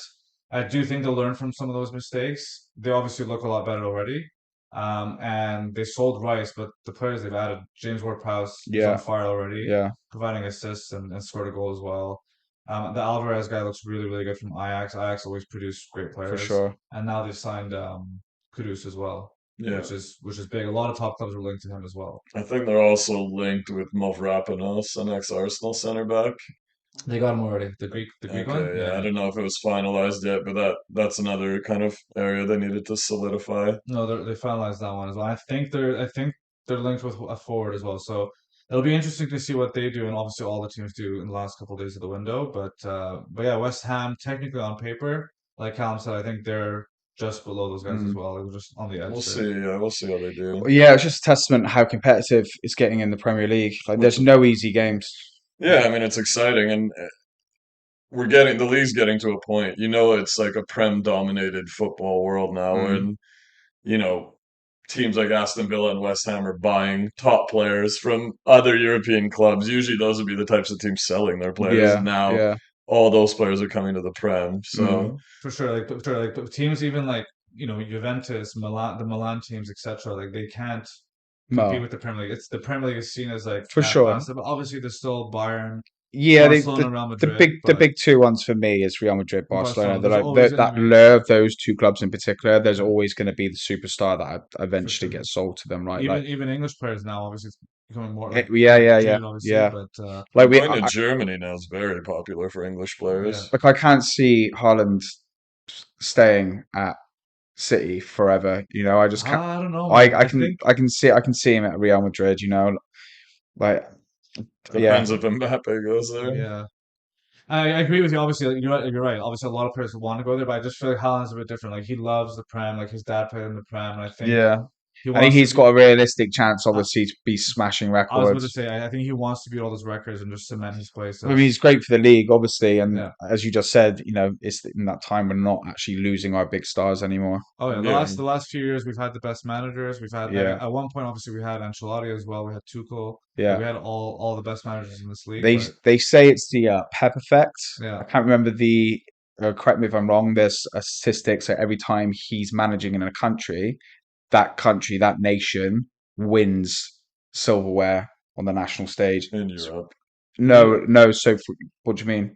I do think they'll learn from some of those mistakes. They obviously look a lot better already. And they sold Rice, but the players they've added, James Ward-Prowse, he's on yeah, fire already, yeah, providing assists and scored a goal as well. The Alvarez guy looks really, really good from Ajax. Ajax always produce great for players, sure. and now they've signed Kudus as well, Yeah. which is big. A lot of top clubs are linked to him as well. I think they're also linked with Mavropanos, an ex-Arsenal center back. They got him already. The Greek one, Okay, yeah, I yeah. don't know if it was finalized yet, but that's another kind of area they needed to solidify. No, they finalized that one as well. I think they're linked with a forward as well. So it'll be interesting to see what they do, and obviously all the teams do in the last couple of days of the window. But yeah, West Ham technically on paper like Callum said, I think they're just below those guys as Mm. well. They were just on the We'll edge there. see. We'll see how they do. Yeah, it's just a testament how competitive it's getting in the Premier League. Like, With there's the, no easy games. yeah, I mean it's exciting, and we're getting the league's getting to a point. It's like a prem dominated football world now, Mm. and you know, teams like Aston Villa and West Ham are buying top players from other European clubs. Usually, those would be the types of teams selling their players, and Yeah, now yeah. all those players are coming to the Prem. So, Mm. For sure, but teams even like Juventus, Milan, the Milan teams, etc. Like they can't compete No, with the Premier League. It's the Premier League is seen as like for that sure. massive. But obviously, there's still Bayern, Yeah, Barcelona, Real the Madrid, big but two ones for me is Real Madrid, Barcelona. Barcelona. They're There's like always going to that be lure of those two clubs in particular. There's yeah, always going to be the superstar that for eventually sure. gets sold to them, right? Like, Even English players now, obviously, it's becoming more like yeah, yeah, yeah, Madrid, obviously, yeah. but Like going to Germany now is very popular for English yeah. players. I can't see Haaland staying at City forever. I just can't. I don't know, man. I can see him at Real Madrid. Like, yeah, Depends if Mbappe goes there. Yeah. I agree with you. Obviously, like, you're right. Obviously, a lot of players want to go there, but I just feel like Haaland's a bit different. Like he loves the Prem. Like his dad played in the Prem, and I think yeah. he I think wants to he's be. got a realistic chance, I, obviously, to be smashing I was about to records. say, I think he wants to beat all those records and just cement his place I mean, as he's great for the league, obviously, and yeah. as you just said, it's in that time we're not actually losing our big stars anymore. Oh yeah, Yeah, the last few years we've had the best managers. We've had Yeah, at one point obviously we had Ancelotti as well. We had Tuchel. Like yeah. we had all the best managers in this league. They But they say it's the Pep effect. yeah, I can't remember the. Correct me if I'm wrong. There's a statistic, so every time he's managing in a country, that nation wins silverware on the national stage. in Europe. No, no. So what do you mean?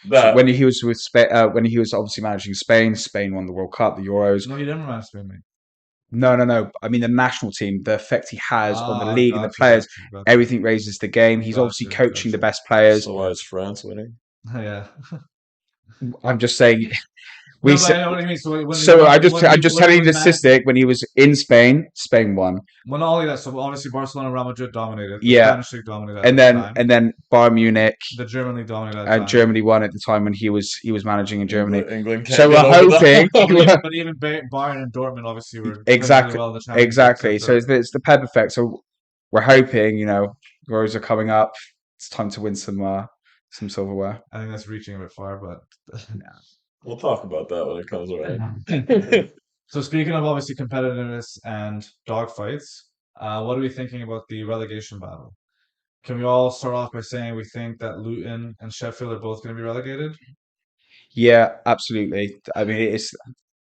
So when That he was with Spain, when he was obviously managing Spain, Spain won the World Cup, the Euros. no, he didn't manage Spain, mate. No, no, no. I mean the national team, the effect he has on the Ah, league and the got you, players, got you, got you, everything raises the game. He's got obviously you, coaching got the you. best players. so why is France winning? Yeah. I'm just saying we. No, but I know what I mean. So So I'm just telling you the statistic. When he was in Spain, Spain won. when all of that, so obviously Barcelona, Real Madrid dominated. The Yeah, Spanish league dominated at and the then time. and then Bayern Munich The German league dominated at the and time. Germany won at the time when he was managing in Germany. England can't So get we're over hoping that. But even Bayern and Dortmund obviously were playing really exactly well in the Champions League, exactly. So etc. it's the Pep effect. So we're hoping, Euros are coming up. It's time to win some silverware. I think that's reaching a bit far, but We'll talk about that when it comes around. so speaking of obviously competitiveness and dogfights, what are we thinking about the relegation battle? Can we all start off by saying we think that Luton and Sheffield are both going to be relegated? Yeah, absolutely. I mean, it's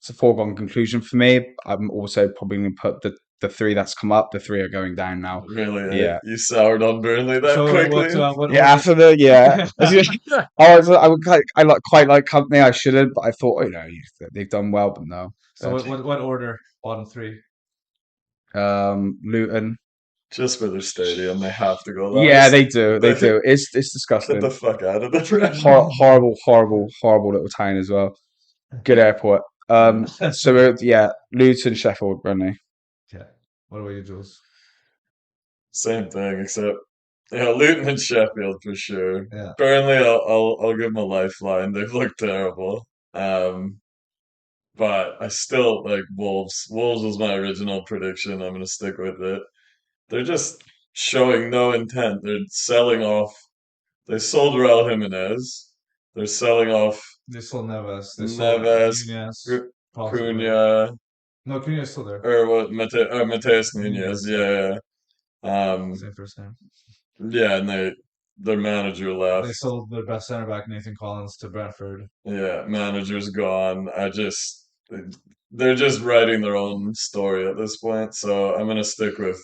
a foregone conclusion for me. I'm also probably going to put the three that's come up. The three are going down now. Really, Yeah, you soured on Burnley that So quickly? what yeah. order? After I would I like quite like company. I shouldn't, but I thought they've done well, but no. So what order? Bottom three. Luton. Just for their stadium, they have to go that way. Yeah, they do. They They do. It's get the disgusting. fuck out of there. Horrible, horrible, horrible little town as well. Good airport. So yeah, Luton, Sheffield, Burnley. Yeah. What about you, Jules? Same thing, except Luton and Sheffield for sure. Yeah. Burnley, I'll give them a lifeline. They've looked terrible. But I still like Wolves. Wolves was my original prediction. I'm gonna stick with it. They're just showing no intent. They're selling off. They sold Raul Jimenez. They're selling off They sold Neves. They sold Neves, Nunez, possibly. Cunha, No, Cunha's still there. or what? Mateus Nunez. Nunez, yeah. Yeah, yeah. Same first name. Yeah, and their manager They left. sold their best center back, Nathan Collins, to Brentford. Yeah, manager's gone. They're just writing their own story at this point. So I'm gonna stick with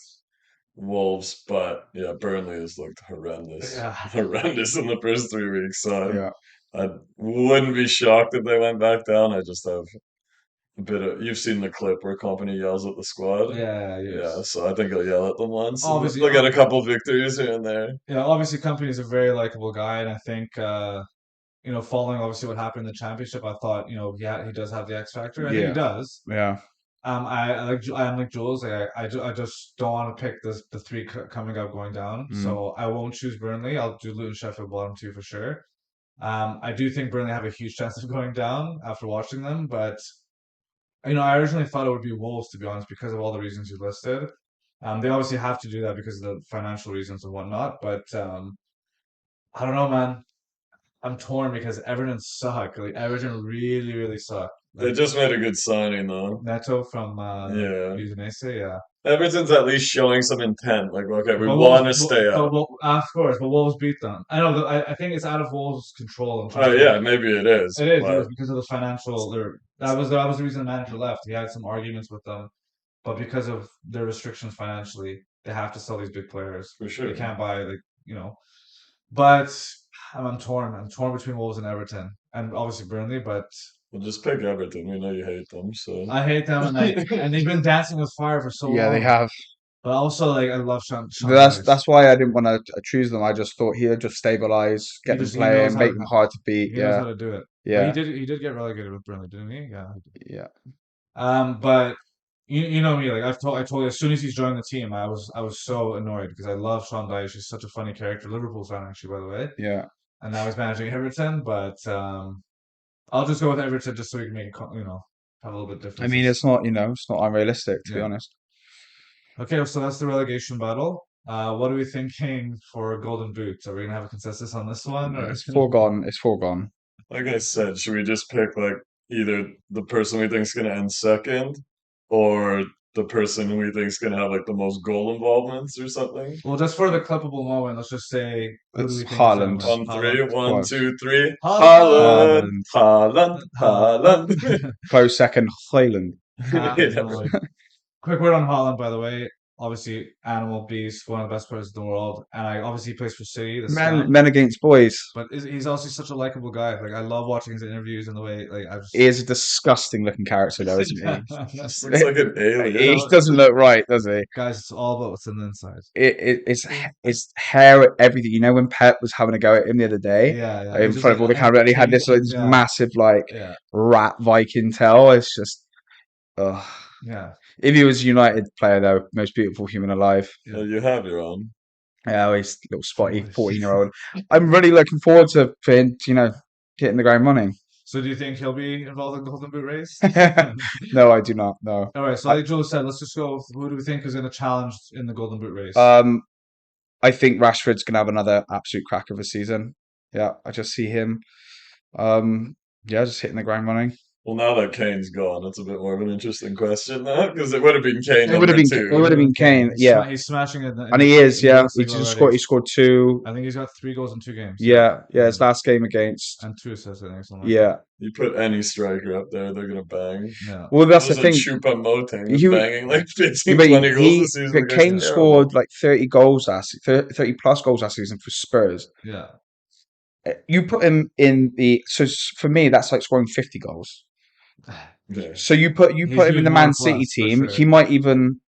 Wolves, but yeah, Burnley has looked horrendous, Yeah. horrendous in the first 3 weeks. So Yeah. I wouldn't be shocked if they went back down. I just have a bit of. You've seen the clip where Company yells at the squad. Yeah, Yeah, yes. so I think he'll yell at them once, and Obviously, they'll get a couple victories here and there. obviously, Company is a very likable guy, and I think following obviously what happened in the championship, I thought yeah, he does have the X factor. I think he Yeah. does. Yeah. I'm like Jules. I just don't want to pick the three coming up going down. Mm. So I won't choose Burnley. I'll do Luton, Sheffield, bottom two for sure. I do think Burnley have a huge chance of going down after watching them, but I originally thought it would be Wolves, to be honest, because of all the reasons you listed. They obviously have to do that because of the financial reasons and whatnot, but I don't know, man. I'm torn because Everton suck. Like Everton really, really suck. They Like just made a good signing though. Neto from Yeah. Udinese, yeah. Everton's at least showing some intent. Like, okay, we But Wolves, want to stay up. of course, but Wolves beat them. I know. I think it's out of Wolves' control in Oh terms of yeah, maybe it is, it but is because of the financial. That was the reason the manager left. He had some arguments with them, but because of their restrictions financially, they have to sell these big players. for They sure. can't buy you know. But I'm torn. I'm torn between Wolves and Everton, and obviously Burnley. But We'll just pick Everton. We know you hate them, so. I hate them, and they've been dancing with fire for so Yeah, they long. have. But also, like I love Sean That's Dyche. why I didn't want to choose them. I just thought he'll just stabilize, get them He knows playing, how make them hard to beat. he knows Yeah, how to do it. But yeah, he did get relegated with Burnley, didn't he? Yeah. yeah. But you know me, like I told you as soon as he's joined the team, I was so annoyed because I love Sean Dyche. He's such a funny character. Liverpool fan actually, by the way. Yeah. And now he's managing Everton, but I'll just go with Everton just so we can make have a little bit I mean, differences. it's not unrealistic to be Yeah. honest. Okay, so that's the relegation battle. What are we thinking for Golden Boots? Are we gonna have a consensus on this one, or It's foregone. It's foregone. Like I said, should we just pick like either the person we think is gonna end second, or the person we think is gonna have like the most goal involvements or something? well, just for the clippable moment, let's just say who do It's we think is gonna Haaland, win? On three, Haaland. one, close. two, three. Haaland. Haaland, Haaland, Haaland, Haaland. Haaland. close second. Haaland. Yeah. Haaland. Quick word on Haaland, by the way. Obviously, animal beast, one of the best players in the world, and I obviously he plays for City, the scum. Men against boys. But he's also such a likable guy. Like I love watching his interviews and the way like I He just is a disgusting looking character, though, isn't he? Just looks like an alien. He doesn't look right, does he? guys, it's all about what's in the inside. It's hair, everything. You know when Pep was having a go at him the other day Yeah. in He's just front like of all the camera, and he had taking, this yeah, massive like yeah, rat Viking tail. It's just, ugh. yeah, If he was a United player, though, most beautiful human alive. yeah. You have your own. Yeah, oh, he's a little spotty Holy 14-year-old. I'm really looking forward to him, hitting the ground running. So do you think he'll be involved in the Golden Boot race? No, I do not. No. All right. So I, like Joel said, let's just go. Who do we think is going to challenge in the Golden Boot race? um, I think Rashford's gonna have another absolute crack of a season. Yeah, I just see him. Um, yeah, just hitting the ground running. Well, now that Kane's gone, it's a bit more of an interesting question now, because it would have been Kane It would have number been. It two. would have been Kane. Kane. Yeah, He's smashing it and he is. in the Yeah, he Bundesliga just already. scored. He scored two. I think he's got 3 goals in 2 games. Yeah, yeah. His and, last game against. and 2 assists. I think something like Yeah. that. You put any striker up there, they're gonna bang. Yeah. Well, that's the Those are thing. Choupo-Moting was You, banging like yeah, 15, but 20 goals this season. The but guy's Kane terrible. scored like 30 goals 30 plus goals last season for Spurs. Yeah. You put him in for me, that's like scoring 50 goals. Yeah. So you He's put him in doing the more Man with City less for team. sure. He might even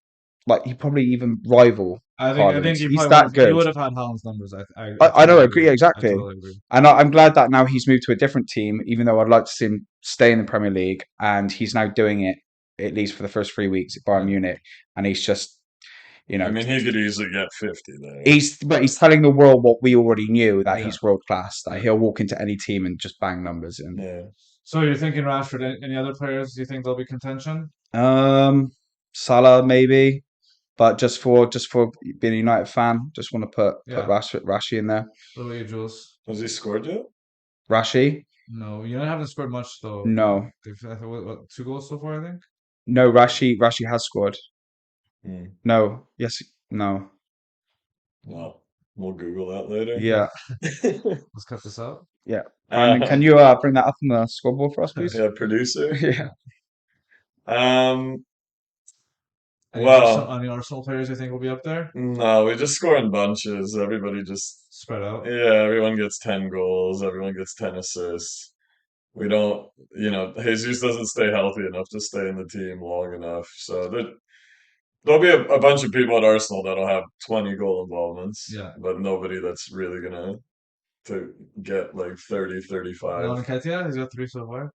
he probably even rival I Haaland. think he He's probably would that have. He good. would have had Haaland's numbers. I know, Totally I agree agree. I exactly. totally agree. And I'm glad that now he's moved to a different team, even though I'd like to see him stay in the Premier League. And he's now doing it at least for the first 3 weeks at Bayern Yeah. Munich. And he's just, I mean, he could easily get 50 there. he's telling the world what we already knew, that Yeah. he's world class, that Yeah. he'll walk into any team and just bang numbers in. Yeah. So you're thinking Rashford? Any other players? Do you think they'll be contention? Salah maybe, but just for being a United fan, just want to put Yeah. Rashi in there. What about you, Jules? Has he scored yet? Rashi? No, United haven't scored much though. No. They've I think, what 2 goals so far, I think. No, Rashi has scored. Hmm. No. Yes. No. Well, we'll Google that later. Yeah. Let's cut this out. Yeah. Brandon, can you bring that up on the scoreboard for us, please? Yeah, producer. Yeah. Um, Any well, Arsenal players you think will be up there? no, we just score in bunches. Everybody just, Spread out. yeah, everyone gets 10 goals, everyone gets 10 assists. We don't, Jesus doesn't stay healthy enough to stay in the team long enough. So there'll be a bunch of people at Arsenal that'll have 20 goal involvements, Yeah. but nobody that's really gonna to get like 30, 35. Nketiah, he's got 3 so far.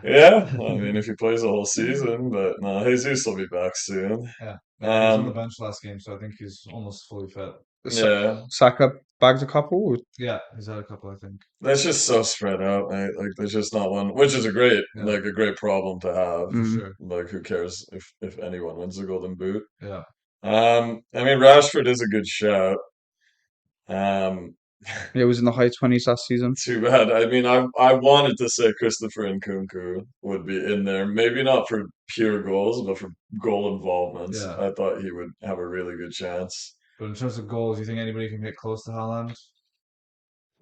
Yeah, I mean, if he plays the whole season, but no, Jesus will be back soon. Yeah. He was on the Um, bench last game, so I think he's almost fully fit. yeah, Saka bagged a couple. Yeah, he's had a couple, I think. That's just so spread out, mate. Like there's just not one, which is a great Yeah, like a great problem to have. for Mm. sure. Like who cares if anyone wins the Golden Boot? Yeah. I mean Rashford is a good shout. Um, Yeah, it was in the high 20s last season. Too bad. I mean, I wanted to say Christopher Nkunku would be in there. Maybe not for pure goals, but for goal involvements. Yeah. I thought he would have a really good chance. But in terms of goals, you think anybody can get close to Haaland?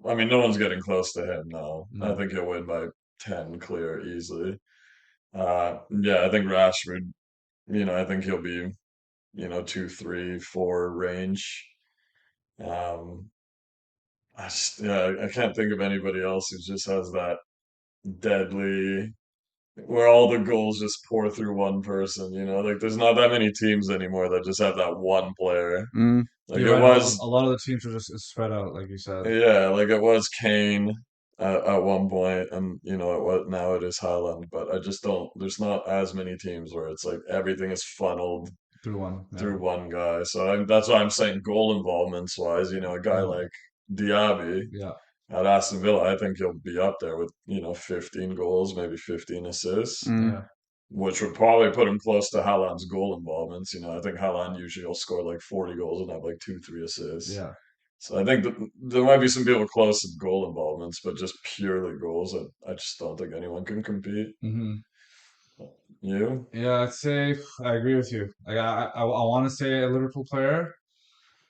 I mean, no one's getting close to him now. I No. think he'll win by 10 clear easily. Yeah, I think Rashford, I think he'll be, 2, 3, 4 range. Um, yeah, I can't think of anybody else who just has that deadly where all the goals just pour through one person, like there's not that many teams anymore that just have that one player. Mm. Like You're it right. A was, lot of the teams are just spread out, like you said. yeah, like it was Kane at one point, and it was now it is Haaland. But I just don't. There's not as many teams where it's like everything is funneled Through one. Yeah. through one guy. So that's why I'm saying goal involvements wise, a guy Mm. like Diaby Yeah. at Aston Villa, I think he'll be up there with 15 goals, maybe 15 assists. Mm. Yeah. Which would probably put him close to Haaland's goal involvements. I think Haaland usually will score like 40 goals and have like 2, 3 assists. Yeah. So I think that there might be some people close to goal involvements, but just purely goals, I just don't think anyone can compete. Hmm. You? Yeah, I'd say I agree with you. Like I want to say a Liverpool player,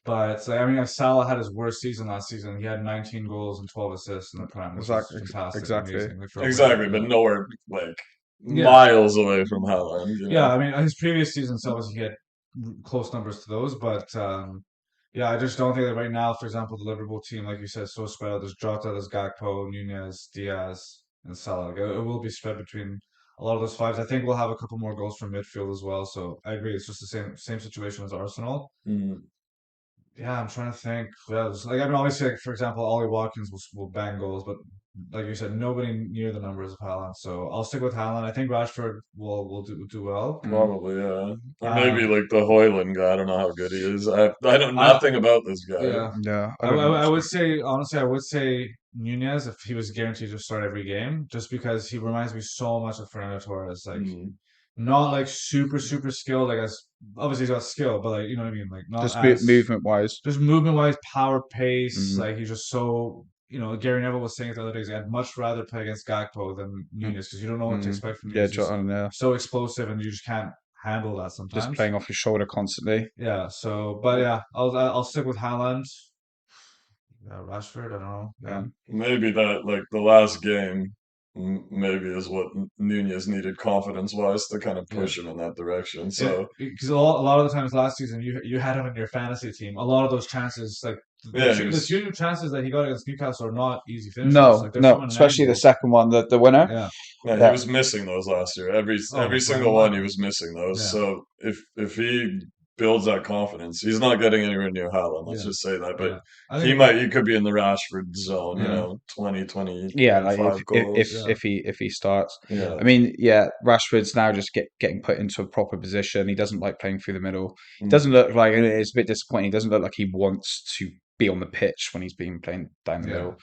but it's like, I mean, if Salah had his worst season last season. He had 19 goals and 12 assists in the Prem, which is Exactly. fantastic, Exactly. amazing. Like for a player, Exactly, but yeah. nowhere like Yeah. miles away from Haaland. Yeah, I mean, his previous seasons, obviously, he had close numbers to those, but yeah, I just don't think that right now, for example, the Liverpool team, like you said, is so spread out. There's Jota, there's Gakpo, Nunez, Diaz, and Salah. Like, it will be spread between a lot of those fives. I think we'll have a couple more goals from midfield as well. So I agree, it's just the same situation as Arsenal. Mm. Yeah, I'm trying to think. Yeah, like I mean, obviously, like, for example, Ollie Watkins will bang goals, but like you said, nobody near the numbers of Haaland. So I'll stick with Haaland. I think Rashford will do well. Mm. Probably, yeah. Or maybe Um, like the Hoyland guy. I don't know how good he is. I know I nothing about this guy. yeah, Yeah, I don't know I much would about. say honestly, I would say Nunez if he was guaranteed to start every game, just because he reminds me so much of Fernando Torres. Like Mm. not like super skilled, like as obviously he's got skill, but like you know what I mean, like not Just as movement wise. just movement wise, power, pace. Mm. Like he's just so. Gary Neville was saying it the other days. I'd much rather play against Gakpo than Mm. Nunez because you don't know what to Mm. expect from Yeah, Nunez. He's Jota on there. so explosive, and you just can't handle that Just sometimes. playing off his shoulder constantly. Yeah. So, but yeah, I'll stick with Haaland. Yeah, Rashford. I don't know. Yeah. Um, Maybe that like the last game, maybe is what Nunez needed confidence wise to kind of Yeah. push him in that direction. Yeah, So because a lot of the times last season you had him in your fantasy team. A lot of those chances, like yeah, he the was. two chances that he got against Newcastle, are not easy finishes. no, Like they're no, from an especially the angle. second one, the winner. Yeah. Yeah, he Yeah, was missing those last year. Every Oh, by a single one he mile. was missing those. Yeah. So if he builds that confidence, he's not getting anywhere near Haaland, let's Yeah. just say that. But Yeah. I think. he could be in the Rashford zone, Yeah. 20, 20, yeah. Like 25 goals. Yeah. if he starts, Yeah. I mean, yeah, Rashford's now just getting put into a proper position. He doesn't like playing through the middle. He Mm. doesn't look like, and it's a bit disappointing. He doesn't look like he wants to be on the pitch when he's being playing down the Yeah. middle.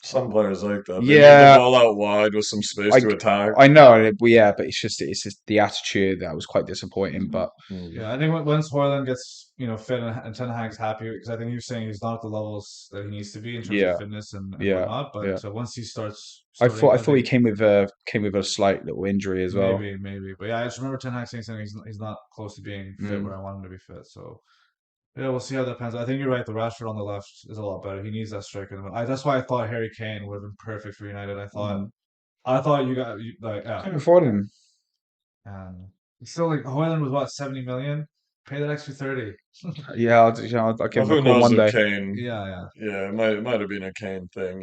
Some players like that. They need the Yeah, ball out wide with some space I to attack. I know, well, yeah, but it's just the attitude that was quite disappointing. But Mm. Yeah. I think once Hoyland gets fit and Ten Hag's happy because I think he was saying he's not at the levels that he needs to be in terms of yeah, fitness and yeah, whatnot. But yeah. once he starts I starting, thought I I thought he think. came with a slight little injury as well. Maybe. But yeah, I just remember Ten Hag saying something. He's not close to being fit Mm, where I want him to be fit. So yeah, we'll see how that pans out. I think you're right. The Rashford on the left is a lot better. He needs that striker in the middle. That's why I thought Harry Kane would have been perfect for United. Mm. I thought like yeah. couldn't afford him. And still like Hoyland was what 70 million. Pay that extra 30. Yeah, I'll give Well, him a who call knows with Monday. Kane? Yeah. Yeah, it might have been a Kane thing.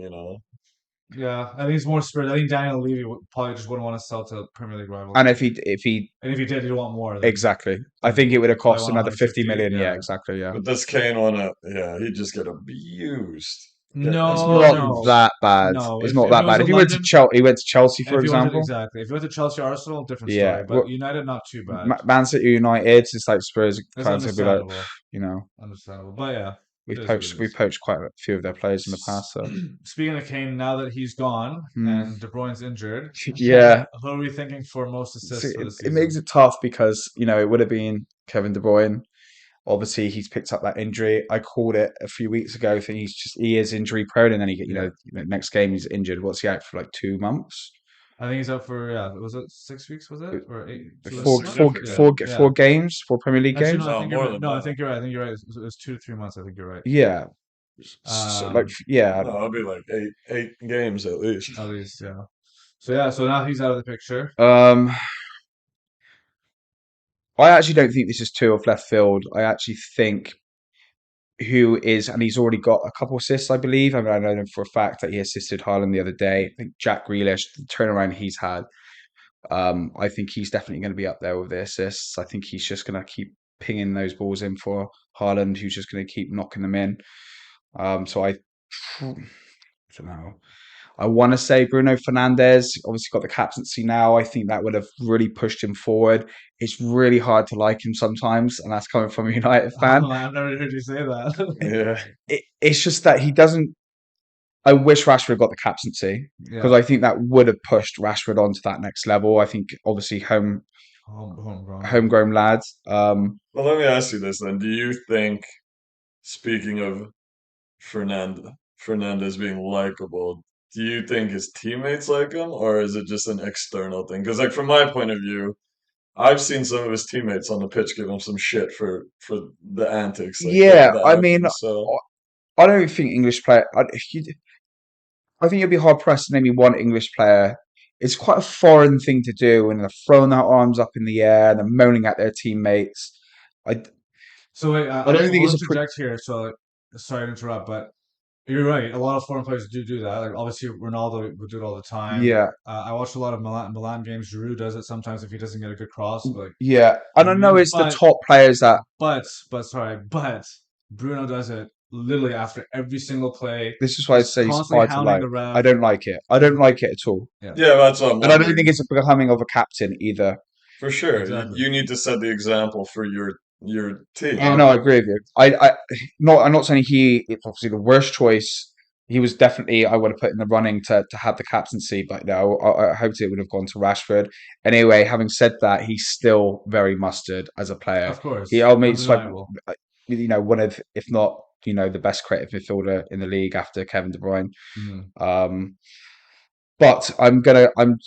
Yeah, I think he's more spread. I think Daniel Levy probably just wouldn't want to sell to Premier League rivals. And if he And if he did, he'd want more. exactly, I Then think it would have probably cost want another 50 150. million. Yeah, Yeah. exactly. Yeah, But this Kane one, yeah, he'd just get abused. Get it's No, not no, abused. that bad. no. It's If not it that was bad. a If he went to London, Chelsea, for if you went to, example, exactly, if you went to Chelsea, Arsenal, different yeah. story. Well, But United, not too bad. Man City United, it's like Spurs It's fans would be like, understandable, you know, understandable. But yeah, It is what it we've is. poached quite a few of their players in the past. So Speaking of Kane, now that he's gone hmm. and De Bruyne's injured, Yeah, who are we thinking for most so assists for the it makes season? it tough because it would have been Kevin De Bruyne. Obviously, he's picked up that injury. I called it a few weeks ago. I think he is injury prone, and then Yeah, next game he's injured. What's he out for, like 2 months? I think he's out for was it 6 weeks? Was it or eight? That's Yeah, significant. yeah. Four games, 4 Premier League Actually, no, games. I No, think you're more right. than No, I that. think you're right. I think you're right. It was 2 to 3 months. I think you're right. Yeah, like Um, yeah. No, it'll be like eight games at least. at least, yeah. So yeah, so now he's out of the picture. Um, I actually don't think this is two of left field. I actually think who is, and he's already got a couple assists, I believe. I mean, I know him for a fact that he assisted Haaland the other day. I think Jack Grealish, the turnaround he's had, I think he's definitely going to be up there with the assists. I think he's just going to keep pinging those balls in for Haaland, who's just going to keep knocking them in. So I don't know. I want to say Bruno Fernandes, obviously got the captaincy now. I think that would have really pushed him forward. It's really hard to like him sometimes, and that's coming from a United fan. I've never heard you say that. Yeah, It's just that he doesn't. I wish Rashford got the captaincy because Yeah, I think that would have pushed Rashford onto that next level. I think obviously homegrown. Yeah. homegrown lads. well, let me ask you this then. Do you think, speaking of Fernandez being likable, do you think his teammates like him, or is it just an external thing? Because, like, from my point of view, I've seen some of his teammates on the pitch give him some shit for the antics, like Yeah, the I mean, acting. So I don't think English player. I think you'd be hard pressed to name me one English player. It's quite a foreign thing to do, and they're throwing their arms up in the air and they're moaning at their teammates. I, So wait, I don't think I'll it's a pretty. interject here. So sorry to interrupt, but you're right. A lot of foreign players do that. Like obviously Ronaldo would do it all the time. Yeah, I watch a lot of Milan games. Giroud does it sometimes if he doesn't get a good cross. Like yeah, you and know I what I know mean. it's the top players that But Bruno does it literally after every single play. this is why I He's say it's constantly hard to hounding like. the I ref. don't like it. I He's don't like it at all. yeah, yeah, that's what I'm And I don't think wondering. it's a becoming of a captain either. For sure, exactly. you need to set the example for your Yeah, team. no, I agree with you. I'm not saying it's obviously the worst choice. He was definitely I would have put in the running to have the captaincy, but no, I hoped it would have gone to Rashford. Anyway, having said that, he's still very mustard as a player. Of He, course, I mean, it's like undeniable. one of, if not, the best creative midfielder in the league after Kevin De Bruyne. Mhm. Um, but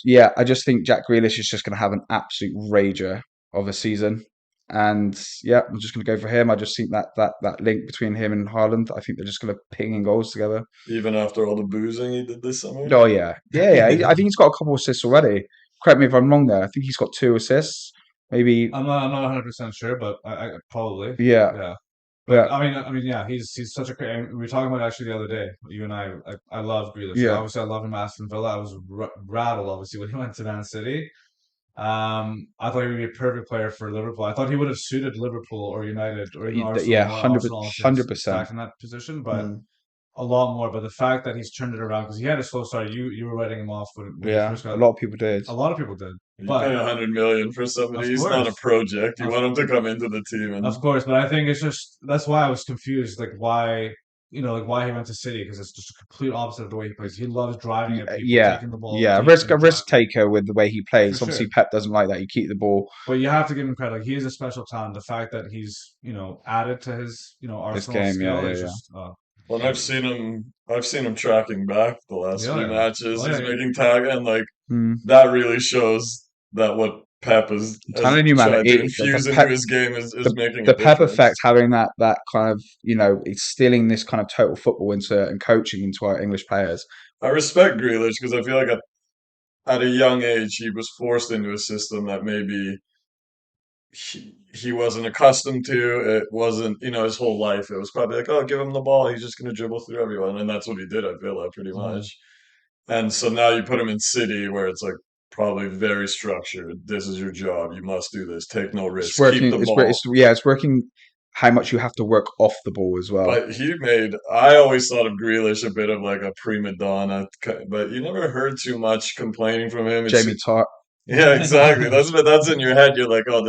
yeah, I just think Jack Grealish is just gonna have an absolute rager of a season. And yeah, I'm just gonna go for him. I just think that link between him and Haaland, I think they're just gonna ping in goals together. Even after all the boozing he did this summer. Oh yeah, yeah, yeah. I think he's got a couple assists already. Correct me if I'm wrong there. I think he's got 2 assists, maybe. I'm not 100% sure, but I probably Yeah, yeah. yeah, But I mean, yeah, he's such a great. I mean, we were talking about it actually the other day. You and I love Grealish. Like, yeah. obviously, I love him at Aston Villa. I was rattled, obviously, when he went to Man City. I thought he would be a perfect player for Liverpool. I thought he would have suited Liverpool or United or even Arsenal Yeah, more. 100, Arsenal obviously is 100%. stacked in that position, but a lot more. But the fact that he's turned it around because he had a slow start. You were writing him off when he Yeah, first a got. lot of people did. A lot of people did, You pay but 100 million for somebody. of He's not a course, project. You of want him to come into the team, Of and course, but I think it's just that's why I was confused, like why like why he went to City because it's just a complete opposite of the way he plays. He loves driving at people, Yeah, taking the ball yeah. deep A and risk driving taker with the way he for plays. Obviously, sure. Pep doesn't like that. You keep the ball. But you have to give him credit. Like he is a special talent. The fact that he's added to his This arsenal of game, yeah, skill yeah, is yeah. just well, I've crazy. seen him. I've seen him tracking back the last Yeah, few yeah. matches. Oh He's yeah, making tag, and like Hmm. that really shows that what Pep I'm has telling you, man. tried to infuse into his game is making a The Pep effect, difference. having that kind of it's stealing this kind of total football into and coaching into our English players. I respect Grealish because I feel like at a young age he was forced into a system that maybe he wasn't accustomed to. It wasn't, his whole life. It was probably like, oh, give him the ball. He's just going to dribble through everyone. And that's what he did at Villa, pretty Mhm. much. And so now you put him in City where it's like probably very structured. This is your job. You must do this. Take no It's risks. Keep working. the ball. It's working. How much you have to work off the ball as well. But I always thought of Grealish a bit of like a prima donna, but you never heard too much complaining from him. Jamie Tart. Yeah, exactly. That's in your head. You're like, oh,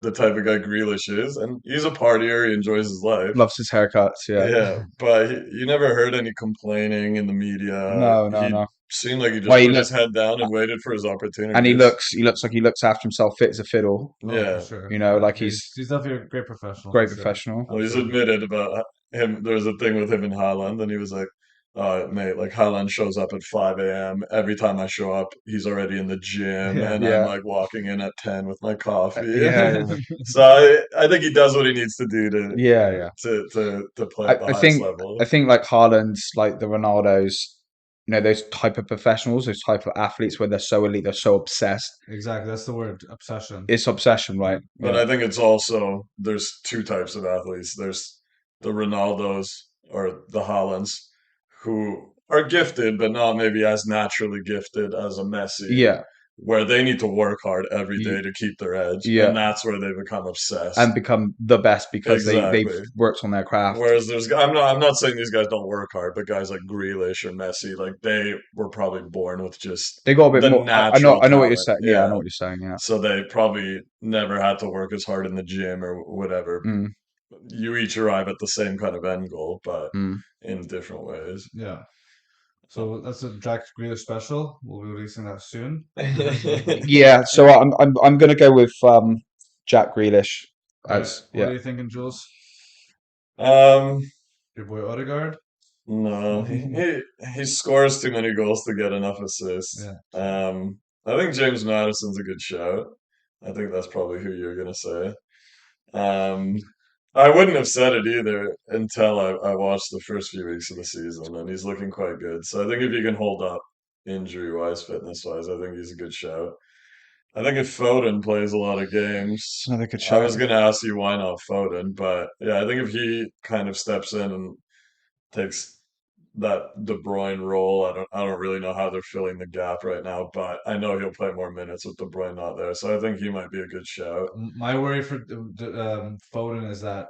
the type of guy Grealish is, and he's a partier. He enjoys his life. Loves his haircuts. Yeah. Yeah, but you never heard any complaining in the media. No, no, He no. seemed like he Well, just put his head down and waited for his and opportunities. he looks like he looks after himself, fit as a fiddle. Oh, for Yeah. sure. You know, Yeah, like he's he's he's definitely a great professional for great sure. professional. Well, he's Absolutely. admitted about him. There was a thing with him and Haaland, and he was like, mate, like Haaland shows up at 5 a.m. Every time I show up, he's already in the gym, Yeah. and I'm Yeah, like walking in at 10 with my coffee. yeah, yeah, So I think he does what he needs to do yeah, yeah. to play I, at the I highest think level. I think like Haaland's, like the Ronaldos, you know, those type of professionals, those type of athletes where they're so elite, they're so obsessed. Exactly. That's the word, obsession. It's obsession, Yeah. right? But Yeah, I think it's also there's two types of athletes. There's the Ronaldos or the Haalands who are gifted, but not maybe as naturally gifted as a Messi, yeah, where they need to work hard every day y- to keep their edge, yeah, and that's where they become and obsessed. become the best because they've Exactly. worked on their craft. Whereas I'm not saying these guys don't work hard, but guys like Grealish or Messi, like they were probably born with just They got a bit the more. natural I know what you're talent. saying. Yeah, I know Yeah. what you're saying. Yeah. So they probably never had to work as hard in the gym or whatever. Mm, You each arrive at the same kind of end goal, but mm. in different ways. Yeah. So that's a Jack Grealish special. We'll be releasing that soon. Yeah. So I'm gonna go with Jack Grealish All right. as What yeah. are you thinking, Jules? um, Your boy Odegaard? no, he scores too many goals to get enough assists. Yeah. I think James Madison's a good shout. I think that's probably who you're gonna say. Um, I wouldn't have said it either until I watched the first few weeks of the season, and he's looking quite good. So I think if he can hold up injury wise, fitness wise, I think he's a good shout. I think if Foden plays a lot of It's games, another good I shout. was going to ask you why not Foden, but yeah, I think if he kind of steps in and takes that De Bruyne role, I don't really know how they're filling the gap right now, but I know he'll play more minutes with De Bruyne not there, so I think he might be a good shout. My worry for Foden is that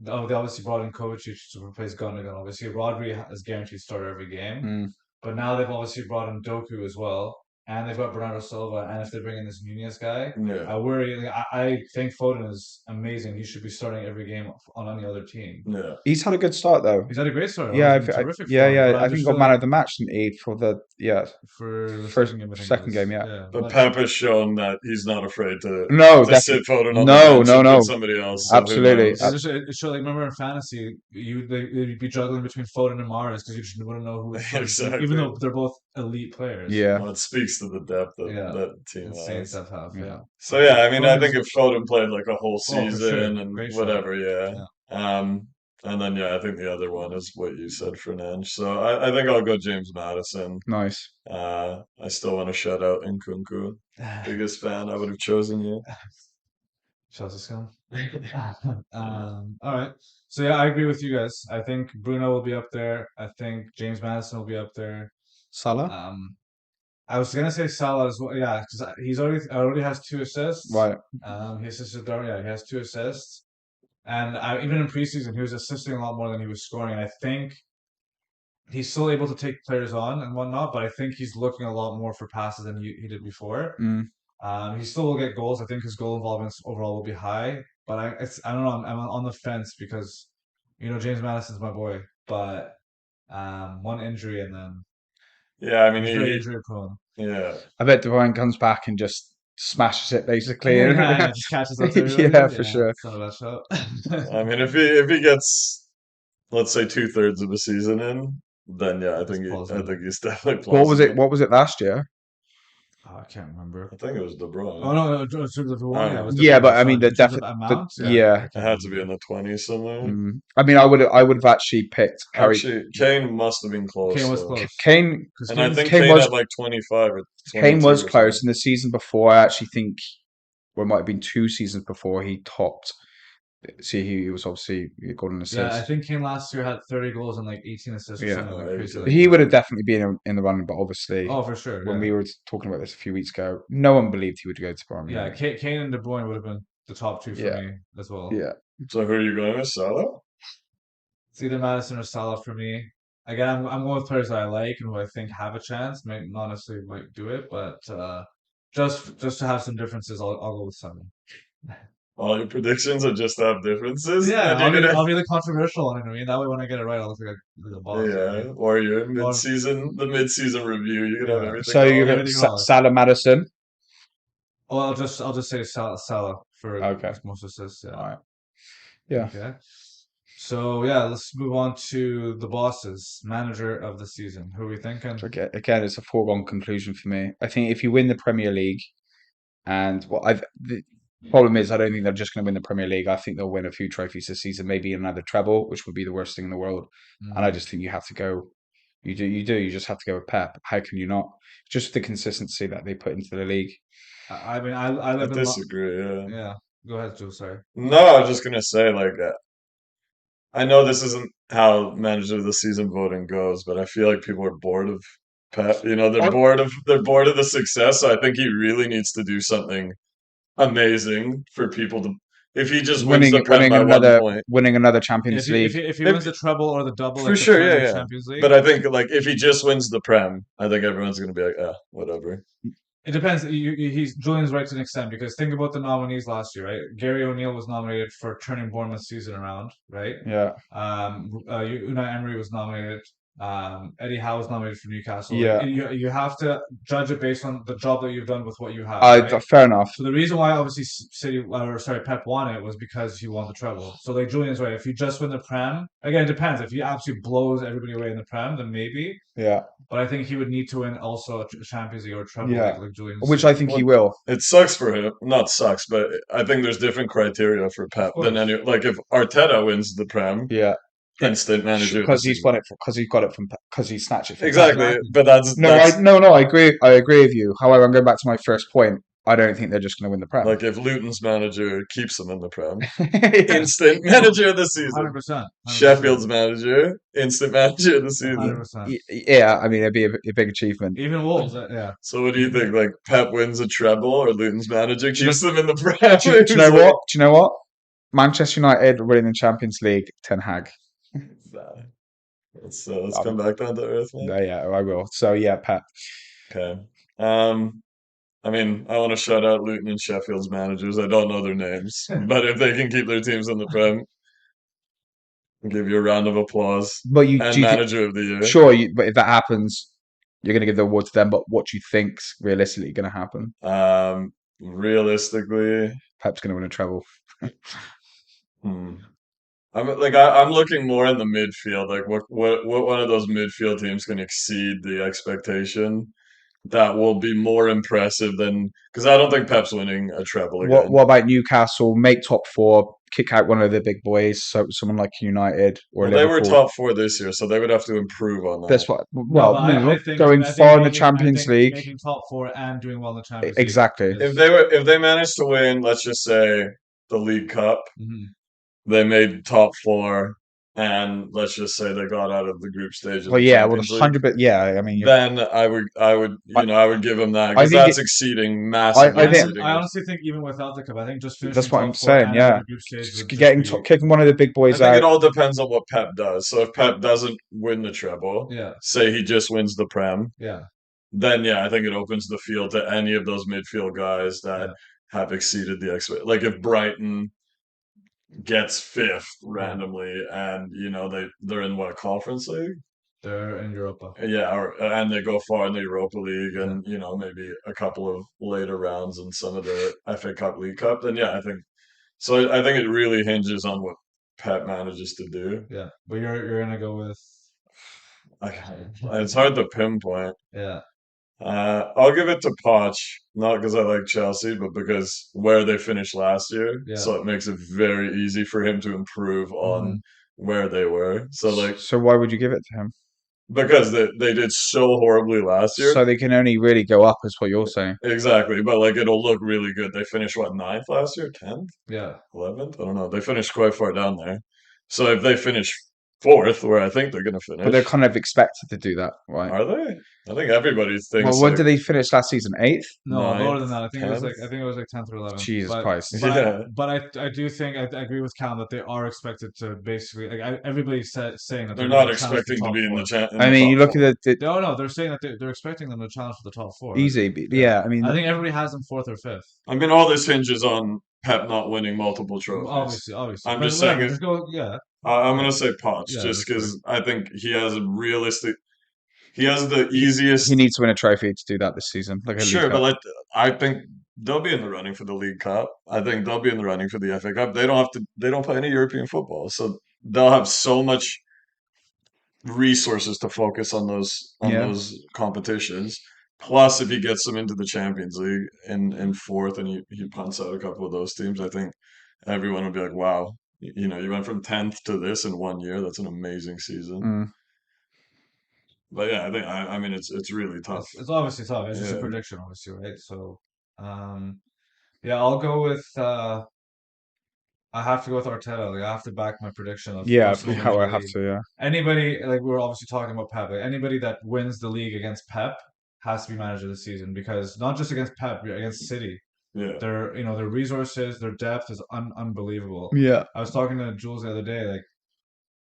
they obviously brought in Kovacic to replace Gundogan. Obviously, Rodri is guaranteed to start every game, Mm. but now they've obviously brought in Doku as well, and they've got Bernardo Silva, and if they bring in this Nunez guy, Yeah, I worry. Like, I think Foden is amazing. He should be starting every game on any other team. yeah. He's had a good start though. He's had a great start. Yeah, He's in terrific yeah, form, yeah. but I I think just he got feel man like of the match in Eid for the for the first second game, I think it second game. was. Yeah. Yeah, But but Pep has shown that he's not afraid No, to definitely. sit Foden on the No, bench no, and put no. somebody else, so who Absolutely. knows? it showed, like, remember in fantasy, they'd be juggling between Foden and Mahrez because you just wouldn't know who would start, even Exactly. though they're both elite players. Yeah. Well, it speaks to the depth that Yeah, that team insane has. stuff have. Yeah. Yeah, So yeah, I mean, I think Foden's if Foden played like a whole for sure, season and great shout. whatever, yeah. Yeah, And then yeah, I think the other one is what you said, Fernandes. So I think I'll go James Madison. Nice. I still want to shout out Nkunku. Biggest fan. I would have chosen you. Chelsea scum. All right. So yeah, I agree with you guys. I think Bruno will be up there. I think James Madison will be up there. Salah. I was gonna say Salah as well. Yeah, because he's already has 2 assists. Right. He assisted Darwin. Yeah, he has 2 assists. And even in preseason, he was assisting a lot more than he was scoring. And I think he's still able to take players on and whatnot, but I think he's looking a lot more for passes than he did before. Mm. He still will get goals. I think his goal involvements overall will be high, but I don't know. I'm on the fence because James Madison's my boy, but one injury and then Yeah, I mean he's very injury prone. yeah. I bet De Bruyne comes back and just smashes it basically. Yeah, just catches up to Yeah, everybody. for Yeah, sure. so that shot. I mean, if he gets, let's say, 2/3 of the season in, then yeah, I It's think I plausible. think he's definitely What was it? plausible. What was it last year? Oh, I can't remember. I think it was De Oh Bruyne. no, in terms of the one, yeah, it was Yeah, different. but But I mean sorry, the in terms of definite the amount, yeah, I yeah. It can't had to be remember. in the 20s somewhere. I mean I would have actually picked Harry Actually, Kane must have been Kane close was though. close Kane. because And I think Kane Kane was had like 25 or Kane 22 was or close something. in the season before. I actually think, well, it might have been 2 seasons before he topped. See, he was obviously he got an yeah, I assist. think Kane last year had 30 goals and like 18 assists or Yeah, something like crazy Okay. like he that. would have definitely been in the running, but obviously Oh, for sure, when yeah. we were talking about this a few weeks ago, no one believed he would go to Bayern Yeah, Munich. Kane and De Bruyne would have been the top two for Yeah, me as well. yeah. So who are you going with, Salah? It's either Madison or Salah for me. Again, I'm going with players that I like and who I think have a chance. Might not necessarily might do it, but just to have some differences, I'll go with Salah. all your predictions are just have differences, Yeah, and you're gonna I'll be the controversial one. You know what I mean? That way, when I get it right, I'll look like a boss. You know what I yeah, mean? or your Or mid-season review. You can have yeah, everything So you're wrong. going everything wrong. Salah Madison. Oh, I'll just say Salah for Okay. most assists. Yeah. All right. Yeah. Okay. So yeah, let's move on to the bosses, manager of the season. Who are we thinking? Again, it's a foregone conclusion for me. I think if you win the Premier League, and the problem is, I don't think they're just going to win the Premier League. I think they'll win a few trophies this season, maybe another treble, which would be the worst thing in the world. And I Mm. just think you have to go. You just have to go with Pep. How can you not? Just the consistency that they put into the league. I mean, I I live in disagree. Yeah. yeah. Go ahead, Joe. Sorry. No, I was just gonna say like I know this isn't how manager of the season voting goes, but I feel like people are bored of Pep. You know, I- they're bored of the success. So I think he really needs to do something amazing for people to. If he just wins the Prem by 1 point, winning another Champions League. If he wins if the treble or the double, for like the sure, Prem yeah, and yeah. Champions League, But I think like if he just wins the Prem, I think everyone's gonna be like, whatever. it depends. He's Julian's right to an extent because think about the nominees last year, right? Gary O'Neill was nominated for turning Bournemouth's season around, right? Yeah, Unai Emery was nominated. Eddie Howe was nominated for Newcastle. Like yeah. you have to judge it based on the job that you've done with what you have, right? Fair enough. So the reason why obviously City or sorry Pep won it was because he won the treble. So like Julian's right. If you just win the Prem, again it depends. If he absolutely blows everybody away in the Prem, then maybe. Yeah, But I think he would need to win also a Champions League or a treble, yeah. like Julian's Which I saying. think he Well, will. it sucks for him. Not sucks, but I think there's different criteria for Of Pep than course. any. Like if Arteta wins the Prem, Yeah, instant manager of the because he's season. won it because he got it from because he snatched it from Pep. Exactly, Exactly. but that's No, I agree. I agree with you. However, I'm going back to my first point. I don't think they're just going to win the Prem. like if Luton's manager keeps him in the Prem, Yeah. instant manager of the season. 100%. 100%. Sheffield's manager, instant manager of the season. 100%. Yeah, I mean, it'd be a big achievement. Even Wolves, yeah. So what do you think? Like Pep wins a treble, or Luton's manager Do you know, keeps them in the Prem? do you Who's know like, what? Do you know what? Manchester United winning the Champions League, Ten Hag. nah. Let's come back down to earth, man. Yeah, I will. So yeah, Pep. Okay. I mean, I want to shout out Luton and Sheffield's managers. I don't know their names, but if they can keep their teams in the Prem, I'll give you a round of applause. But you And do you think? manager of the year. Sure, but if that happens, you're going to give the award to them. But what do you think's realistically going to happen? Realistically, Pep's going to win a treble. hmm. I'm looking more in the midfield. Like what one of those midfield teams can exceed the expectation that will be more impressive than because I don't think Pep's winning a treble again. What about Newcastle? Make top four, kick out one of the big boys, so someone like United or Well, they were Liverpool. top four this year, so they would have to improve on that. That's what. No, Well, but no, going I think far in the making Champions League. top four and doing well in the Champions League Exactly. is If they managed to win, let's just say the League Cup, mhm. they made top four, and let's just say they got out of the group stage of Well, the yeah, well, Champions League. 100. But yeah, I mean, Then I, I would give them that I because think that's it. exceeding, massively I think exceeding I it. honestly think even without the cup, I think just that's finishing what I'm top four saying. and out of Yeah, the group stage just would just be kicking one of the big I boys think it out. all depends on what Pep does. So if Pep doesn't win the treble, yeah, say he just wins the Prem, yeah, then yeah, I think it opens the field to any of those midfield guys that yeah, have exceeded the expect. Like if Brighton gets fifth yeah. randomly, and you know they're in what conference league? They're in Europa. Yeah, and they go far in the Europa League, Yeah, and you know maybe a couple of later rounds in some of the FA Cup, League Cup. Then yeah, I think so. I think it really hinges on what Pep manages to do. yeah. But you're gonna go with I, it's hard to pinpoint. yeah, I'll give it to Poch, not because I like Chelsea, but because where they finished last year. yeah. So it makes it very easy for him to improve on Mhm. where they were. So like So why would you give it to him? because they did so horribly last year. So they can only really go up, is what you're saying. Exactly, but like it'll look really good. They finished what ninth last year, 10th, Yeah, 11th. I don't know. They finished quite far down there. So if they finish fourth, where I think they're gonna But they're finish, kind of expected to do that, right? are they? I think everybody Well, thinks when like did they finish last season? Eighth? no, lower than ninth, that. tenth. I think it was like 10th or 11th. Jesus Christ. Yeah, But I do think I agree with Cam that they are expected to basically like everybody's saying that they're they're not going to challenge the expecting to top be in four. in I the mean, top you look four. at the No, no, they're saying that they're expecting them to challenge for the top four. easy. Yeah, Yeah, I mean, I think everybody has them fourth or fifth. I mean, all this hinges on Pep not winning multiple trophies. Obviously, I'm but just saying whatever. if Just go. Yeah, I'm yeah, gonna say Poch, yeah. just That's fine. because I think he has the He easiest. needs to win a trophy to do that this season, like a League Sure, but Cup. like I think they'll be in the running for the League Cup. I think they'll be in the running for the FA Cup. They don't have to. They don't play any European football, so they'll have so much resources to focus on Yeah. those competitions. Plus, if he gets them into the Champions League in fourth and he punts out a couple of those teams, I think everyone will be like, "Wow, you went from 10th to this in 1 year. That's an amazing season." Mm. But yeah, I mean it's really tough. It's obviously tough. It's just a Yeah, prediction, obviously, right? So, yeah, I'll go with. I have to go with Arteta. Like, I have to back my prediction of Yeah, Arsenal how winning the I have league. to. Yeah. Anybody, like we were obviously talking about Pep. Like, anybody that wins the league against Pep has to be manager of the season because not just against Pep, but against City. yeah. Their resources, their depth is unbelievable. Yeah. I was talking to Jules the other day, like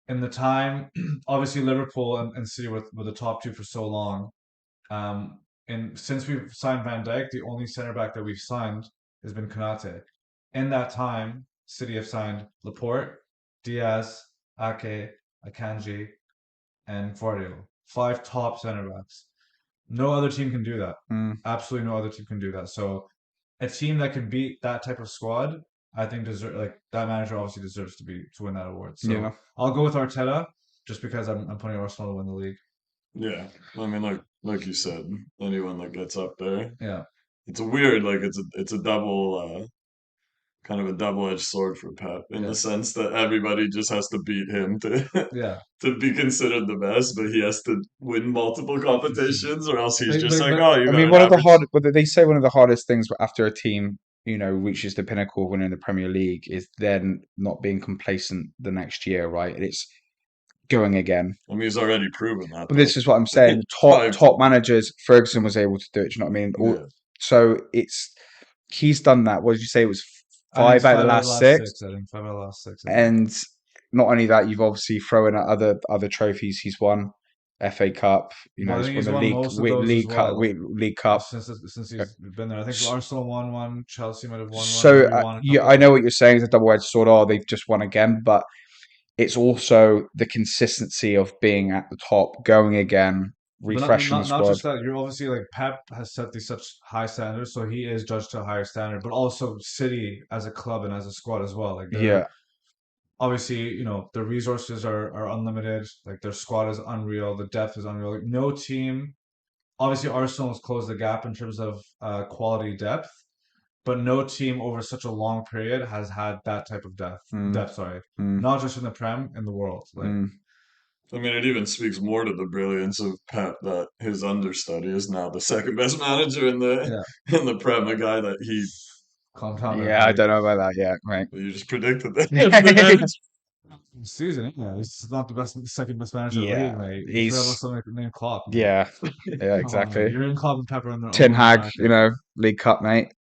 in the time, obviously Liverpool and City were the top two for so long. And since we've signed Van Dijk, the only center back that we've signed has been Konate. In that time, City have signed Laporte, Diaz, Ake, Akanji, and Guardiola. Five top center backs. No other team can do that. Mm. Absolutely no other team can do that. So a team that can beat that type of squad, I think deserve like that manager obviously deserves to win that award. So Yeah. I'll go with Arteta just because I'm putting Arsenal to win the league. Yeah, I mean, like you said, anyone that gets up there, Yeah, it's a weird, like it's a double, kind of a double-edged sword for Pep in the yeah, sense that everybody just has to beat him to yeah. to be considered the best, but he has to win multiple competitions, or else he's just like, But oh, you I got mean, an one of the average. hard, but they say one of the hardest things after a team, reaches the pinnacle of winning the Premier League is then not being complacent the next year, right? It's going again. I mean, he's already proven that But though. this is what I'm saying. Top Five, top managers, Ferguson was able to do it. Do you know what I mean? yeah, So he's done that. What did you say? It was I think it's five out of the five out of the last last six, six. I think five out of the last six. I think. and not only that, you've obviously thrown at other trophies he's won. FA Cup, But I he's think won he's the won most of those as well League Cup. since he's been there. I think Arsenal won one, Chelsea might have won one, So maybe won a yeah, I couple. know what you're saying is a double-edged sword. Oh, they've just won again, but it's also the consistency of being at the top, going again, But not refreshing the not not squad. just that. You're obviously like Pep has set these such high standards, so he is judged to a higher standard. But also City as a club and as a squad as well. Like they're Yeah. obviously their resources are unlimited. Like their squad is unreal. The depth is unreal. Like, no team. Obviously, Arsenal has closed the gap in terms of quality depth, but no team over such a long period has had that type of depth. Mm, Depth, sorry, mm, not just in the Prem, in the world. Like, mm. I mean, it even speaks more to the brilliance of Pep that his understudy is now the second best manager yeah, in the Prem, a guy that calm down there, Yeah, I buddy. don't know about that yet, right? you just predicted that. Season, yeah, he's not the best, second best manager in the Yeah, league, mate. You forgot about he's somebody named Klopp, mate. yeah, yeah, Come on, man. exactly. You're in Klopp and Pepper on Ten winning Hag, managers. League Cup, mate.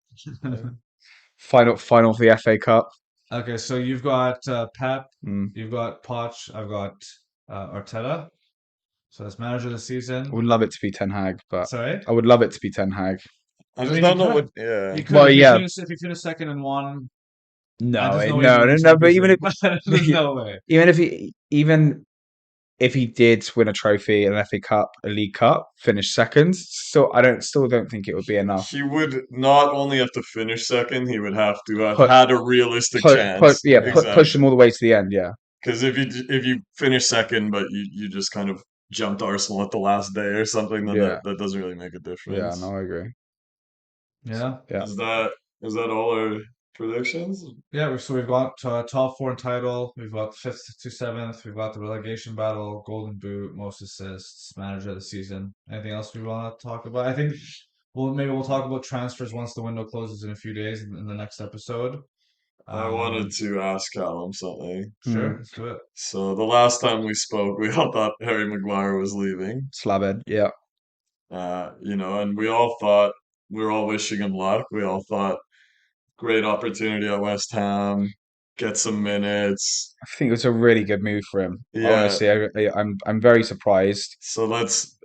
Final of the FA Cup. Okay, so you've got Pep, Mm. you've got Poch, I've got Arteta. So that's manager of the I season. would love it to be Ten Hag, but Sorry. I would love it to be Ten Hag. I I just mean, you don't know could. what. Yeah, You could Well, yeah, if you finish second and one, and no, there's no way he's no, winning no, the no. But Champions League. There's no way. even if he did win a trophy, an FA Cup, a League Cup, finish second, still don't think it would be enough. he would not only have to finish second, he would have to have Put had a realistic chance. push them Exactly. all the way to the end. Yeah, Because if you finish second, but you just kind of jumped Arsenal at the last day or something, then yeah, that doesn't really make a yeah. difference. No, I agree. Yeah. Yeah, Is that all our predictions? Yeah. So we've got top four in title. We've got fifth to seventh. We've got the relegation battle, Golden Boot, most assists, manager of the season. Anything else we want to talk about? I think maybe we'll talk about transfers once the window closes in a few days in the next episode. I wanted Um, to ask Callum something. sure, mm. let's do it. So the last time we spoke, we all thought Harry Maguire was leaving. Slabhead. Yeah, And we were all wishing him luck. We all thought great opportunity at West Ham, get some minutes. I think it was a really good move for him. Yeah, Honestly, I'm very surprised. so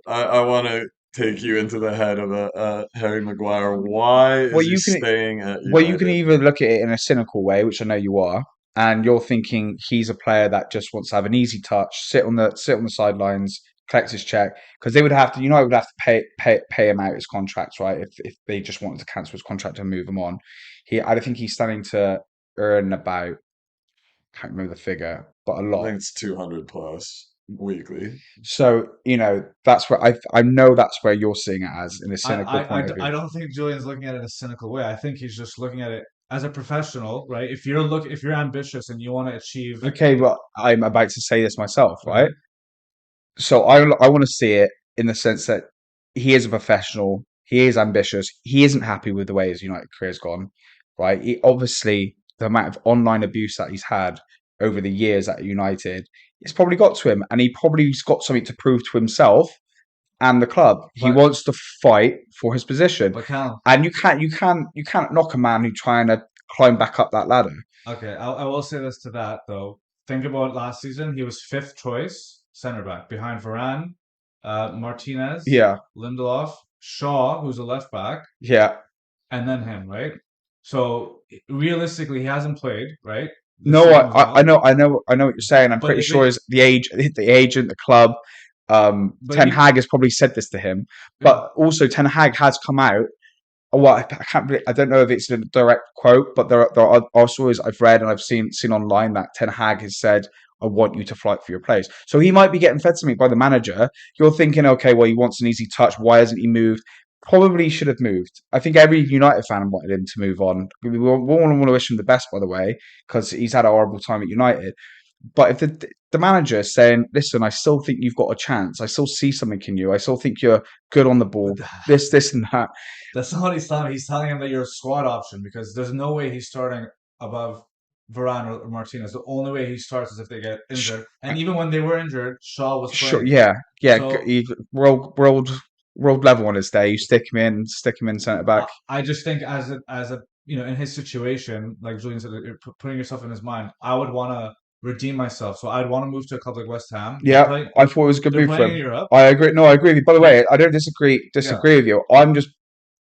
I want to take you into the head of a Harry Maguire. Why Well, is he you can staying at well, you can United? either look at it in a cynical way, which I know you are, and you're thinking he's a player that just wants to have an easy touch, sit on the sidelines, collect his check, because they would have to, would have to pay him out his contracts, right? If they just wanted to cancel his contract and move him on, I don't think he's starting to earn about, can't remember the figure, but a I lot. think it's 200 plus weekly. So that's where I know that's where you're seeing it as in a cynical point of I view. don't think Julian's looking at it in a cynical way. I think he's just looking at it as a professional, right? If you're ambitious and you want to achieve, Okay, but I'm about to say this myself, go right? ahead. So I want to see it in the sense that he is a professional, he is ambitious, he isn't happy with the way his United career's gone, right? Obviously, the amount of online abuse that he's had over the years at United, it's probably got to him, and he probably's got something to prove to himself and the club. He But wants to fight for his position, but Callum, and you can't knock a man who's trying to climb back up that ladder. okay, I will say this to that though. Think about last season. He was fifth choice center back behind Varane, Martinez, Yeah, Lindelof, Shaw, who's a left back, yeah. and then him, right? So realistically, he hasn't played, right, this No, season as well. I know what you're saying. I'm But pretty if sure it, is the agent, the club, but Ten he, Hag has probably said this to him. yeah, But also, Ten Hag has come out. Well, I can't. I don't know if it's a direct quote, but are stories I've read and I've seen online that Ten Hag has said, "I want you to fight for your place." So he might be getting fed something by the manager. You're thinking, okay, well, he wants an easy touch. Why hasn't he moved? Probably he should have moved. I think every United fan wanted him to move on. We all want to wish him the best, by the way, because he's had a horrible time at United. But if the manager is saying, "Listen, I still think you've got a chance. I still see something in you. I still think you're good on the but ball. This, and that." that's not what he's telling me. He's telling him that you're a squad option because there's no way he's starting above Varane or Martinez. The only way he starts is if they get injured. And even when they were injured, Shaw was Sure, playing. yeah, yeah. So World level on his day. You stick him in centre back. I just think as a in his situation, like Julian said, you're putting yourself in his mind. I would want to redeem myself, so I'd want to move to a club like West Ham. Yeah, I thought it was a good They're move for playing in him. Europe. I agree. No, I agree with you. By the They way, I don't yeah disagree with you. I'm just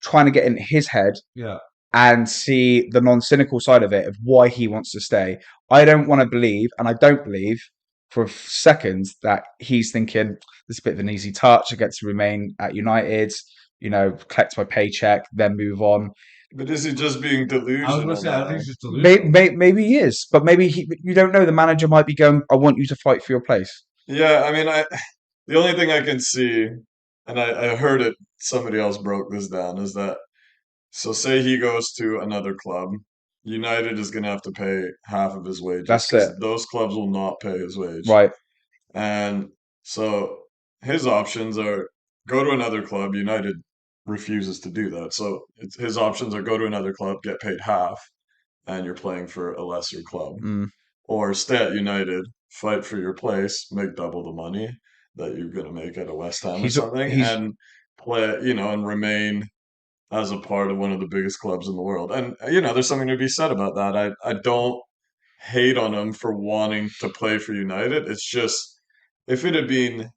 trying to get in his head yeah. and see the non-cynical side of it of why he wants to stay. I don't want to believe, and I don't believe for seconds that he's thinking this is a bit of an easy touch. I get to remain at United, collect my paycheck, then move on. But is he just being I was going to delusional say I think now? it's just delusional. Maybe he is, but maybe you don't know. The manager might be going, "I want you to fight for your place." Yeah, I mean, the only thing I can see, and I heard it, somebody else broke this down, is that so say he goes to another club, United is going to have to pay half of his wages That's it, because those clubs will not pay his wage. right? And so his options are go to another club. United refuses to do that. So his options are go to another club, get paid half, and you're playing for a lesser club. Mm. Or stay at United, fight for your place, make double the money that you're going to make at a West Ham or He's something, he's and play, and remain as a part of one of the biggest clubs in the world. And, there's something to be said about that. I don't hate on him for wanting to play for United. It's just, if it had been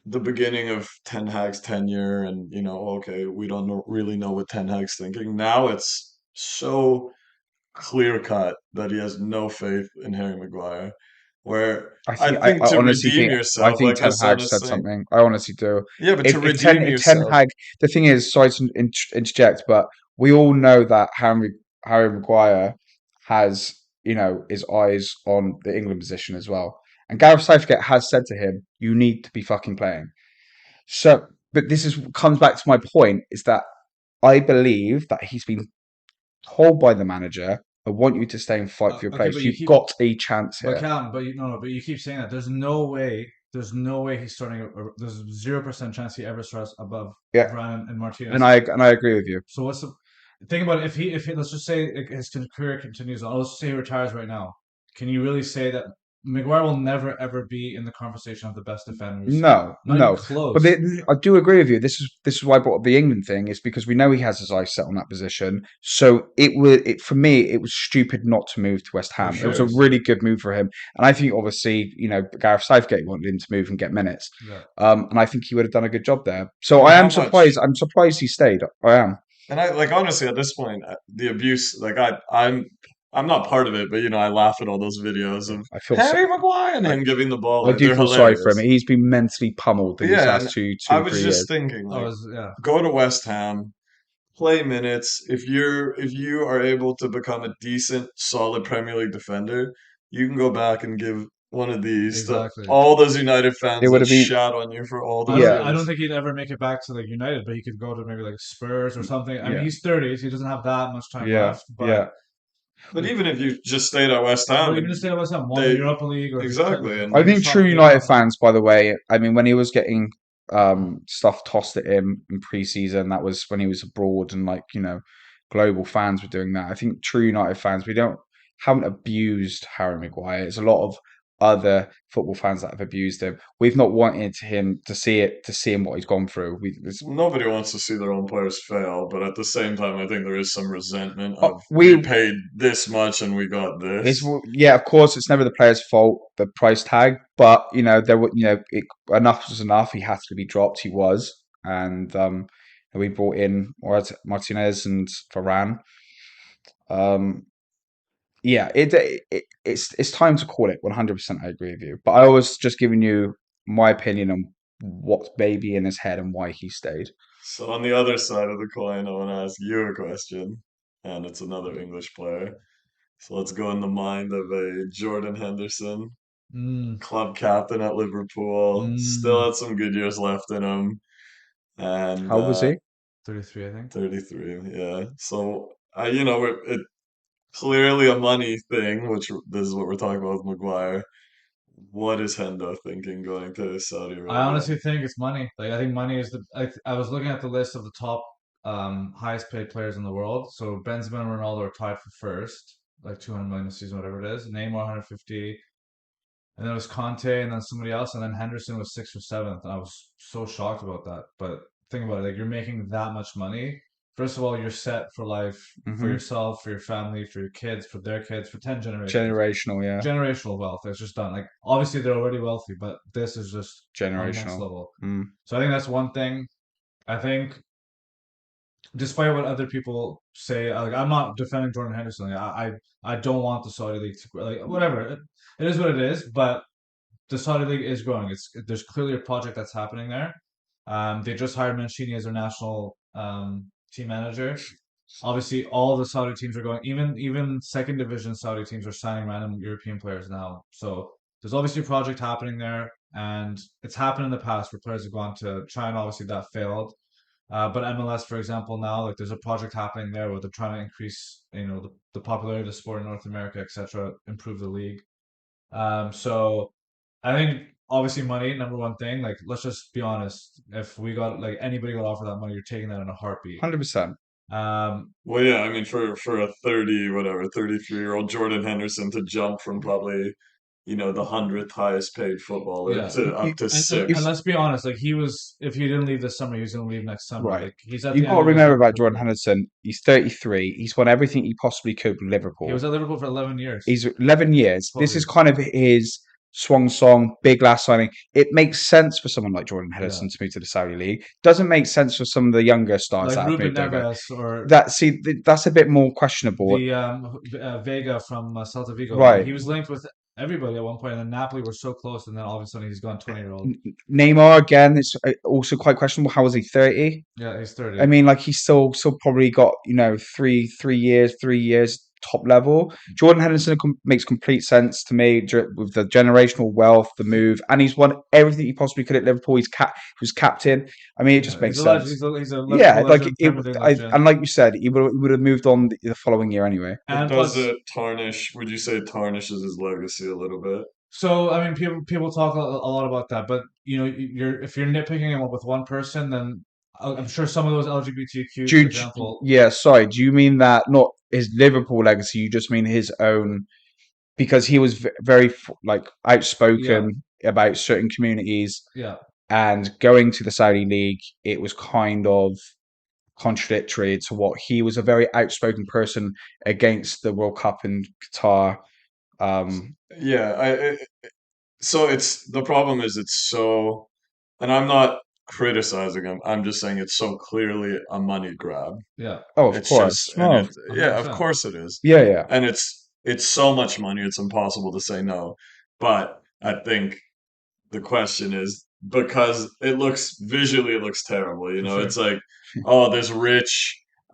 the beginning of Ten Hag's tenure and, okay, we don't really know what Ten Hag's thinking. Now it's so clear cut that he has no faith in Harry Maguire. Where I think I to honestly redeem think I yourself, think like Ten Hag Hassan is said saying, something. I honestly do. yeah, but to Ten redeem if Ten yourself, Hag, the thing is, sorry to interject, but we all know that Harry Maguire has his eyes on the England position as well. And Gareth Southgate has said to him, "You need to be fucking playing." So, but this is comes back to my point: is that I believe that he's been told by the manager, "I want you to stay and fight for your Okay, place. but you You've keep got a chance but here." Callum, but you no, no, but you keep saying that. There's no way. There's no way he's starting. There's 0% chance he ever starts above Yeah, Varane and and Martinez. I agree with you. So what's the think about it, if he let's just say his career continues on. Let's just say he retires right now. Can you really say that? Maguire will never ever be in the conversation of the best defenders. No, Not even no. But close. I do agree with you. This is why I brought up the England thing. Is because we know he has his eyes set on that position. So for me it was stupid not to move to West For Ham. It was a sure. really good move for him, and I think obviously Gareth Southgate wanted him to move and get minutes, Yeah. and I think he would have done a good job there. I So mean, I how am much? surprised. I'm surprised he stayed. I am. And I like honestly at this point, the abuse. Like I'm not part of it, but I laugh at all those videos Yeah, of I feel so, Harry Maguire and I, him giving the ball. I Like do they're feel sorry for him. hilarious. He's been mentally pummeled But in these yeah, last and two, I two, was three years. just thinking, Oh, like, yeah. go to West Ham, play minutes. If you are able to become a decent, solid Premier League defender, you can go back and give one of these to Exactly. all those United It fans would that have been, shat on you for all I those don't. yeah, I don't years. think he'd ever make it back to like United, but he could go to maybe like Spurs or something. I mean, yeah, he's 30, so he doesn't have that much time yeah, left. But yeah. But even if you just stayed at West Ham, but even to stay with him, won the they Europa League, or exactly, I and maybe think true top United four. fans, by the way, I mean, when he was getting stuff tossed at him in pre-season, that was when he was abroad, and global fans were doing that. I think true United fans, we don't haven't abused Harry Maguire. It's a lot of other football fans that have abused him. We've not wanted him to see him what he's gone through. nobody wants to see their own players fail. But at the same time, I think there is some resentment of we we paid this much and we got It's this. yeah, of course, it's never the player's fault, the price tag, but there were enough was enough. He had to be dropped. He was, and we brought in Martinez and Varane. Um, yeah, it's time to call it 100%. I agree with you, but I was just giving you my opinion on what's maybe in his head and why he stayed. So on the other side of the coin, I want to ask you a question, and it's another English player. So let's go in the mind of a Jordan Henderson, Mm, club captain at Liverpool, still mm. had some good years left in him, and How old was he? 33, I think. 33, yeah. So it clearly a money thing, which this is what we're talking about with Maguire. What is Hendo thinking going to Saudi I Arabia? honestly think it's money. Like I think money is the. I was looking at the list of the top highest paid players in the world. So Benzema and Ronaldo are tied for first, like 200 million a season, whatever it is. Neymar 150, and then it was Conte, and then somebody else, and then Henderson was sixth or seventh. And I was so shocked about that. But think about it, like you're making that much money. First of all, you're set for life, for Hmm. yourself, for your family, for your kids, for their kids, for 10 generations. Generational, yeah, Generational wealth. It's just done. Like obviously they're already wealthy, but this is just on next generational. level. Mm. So I think that's one thing. I think despite what other people say, like I'm not defending Jordan Henderson. Like, I don't want the Saudi league to like whatever. It is what it is, but the Saudi league is growing. There's clearly a project that's happening there. They just hired Mancini as their national team manager. Obviously, all the Saudi teams are going. Even second division Saudi teams are signing random European players now. So there's obviously a project happening there, and it's happened in the past where players have gone to China. Obviously, that failed. But MLS, for example, now like there's a project happening there where they're trying to increase, the popularity of the sport in North America, etc., improve the league. So I think obviously money, number one thing. Like let's just be honest. If we got like anybody got offered that money, you're taking that in a heartbeat. 100%. Well, yeah, I mean, for a 30, whatever, 33-year-old Jordan Henderson to jump from probably, the 100th highest paid footballer Yeah, to up You, to and you've sixth. let's be honest. Like he was, if he didn't leave this summer, he was going to leave next summer. Right. Like he's at You've the got end to of his remember about Jordan career. Henderson. He's 33. He's won everything he possibly could with He was Liverpool. at Liverpool for 11 years, He's 11 years. 12 This is years. kind of his swan song, big last signing. It makes sense for someone like Jordan Yeah, Henderson to move to the Saudi League. Doesn't make sense for some of the younger stars like that have Ruben moved over. Neves or That's a bit more questionable. the Vega from Celta Vigo. Like Right. he was linked with everybody at one point, and then Napoli were so close, and then all of a sudden he's gone 20-year-old. Neymar again, it's also quite questionable. How was he 30? Yeah, he's I 30. mean, like he's still probably got three years top level. Jordan Henderson makes complete sense to me with the generational wealth, the move, and he's won everything he possibly could at Liverpool. He was captain. I mean, it just Yeah, he's makes a legend. sense. He's a Yeah, Liverpool like legend, Premier League and legend, like you said, he would have moved on the following year anyway. But and does plus, it tarnish, would you say it tarnishes his legacy a little bit? so I mean, people talk a lot about that, but if you're nitpicking him with one person, then I'm sure some of those LGBTQs, for example, Yeah, sorry. Do you mean that not his Liverpool legacy? You just mean his own because he was very like Yeah, outspoken about certain communities, yeah. and going to the Saudi League, it was kind of contradictory to what he was a very outspoken person against the World Cup in Qatar. Um, Yeah, so it's the problem is it's so, and I'm not criticizing him. I'm just saying it's so clearly a money grab. Yeah, oh, of It's just, course. and Oh, it, yeah, of 100%. course it is. yeah, yeah. And it's so much money, it's impossible to say no. But I think the question is because it looks terrible, you For know. sure. It's like, oh, this rich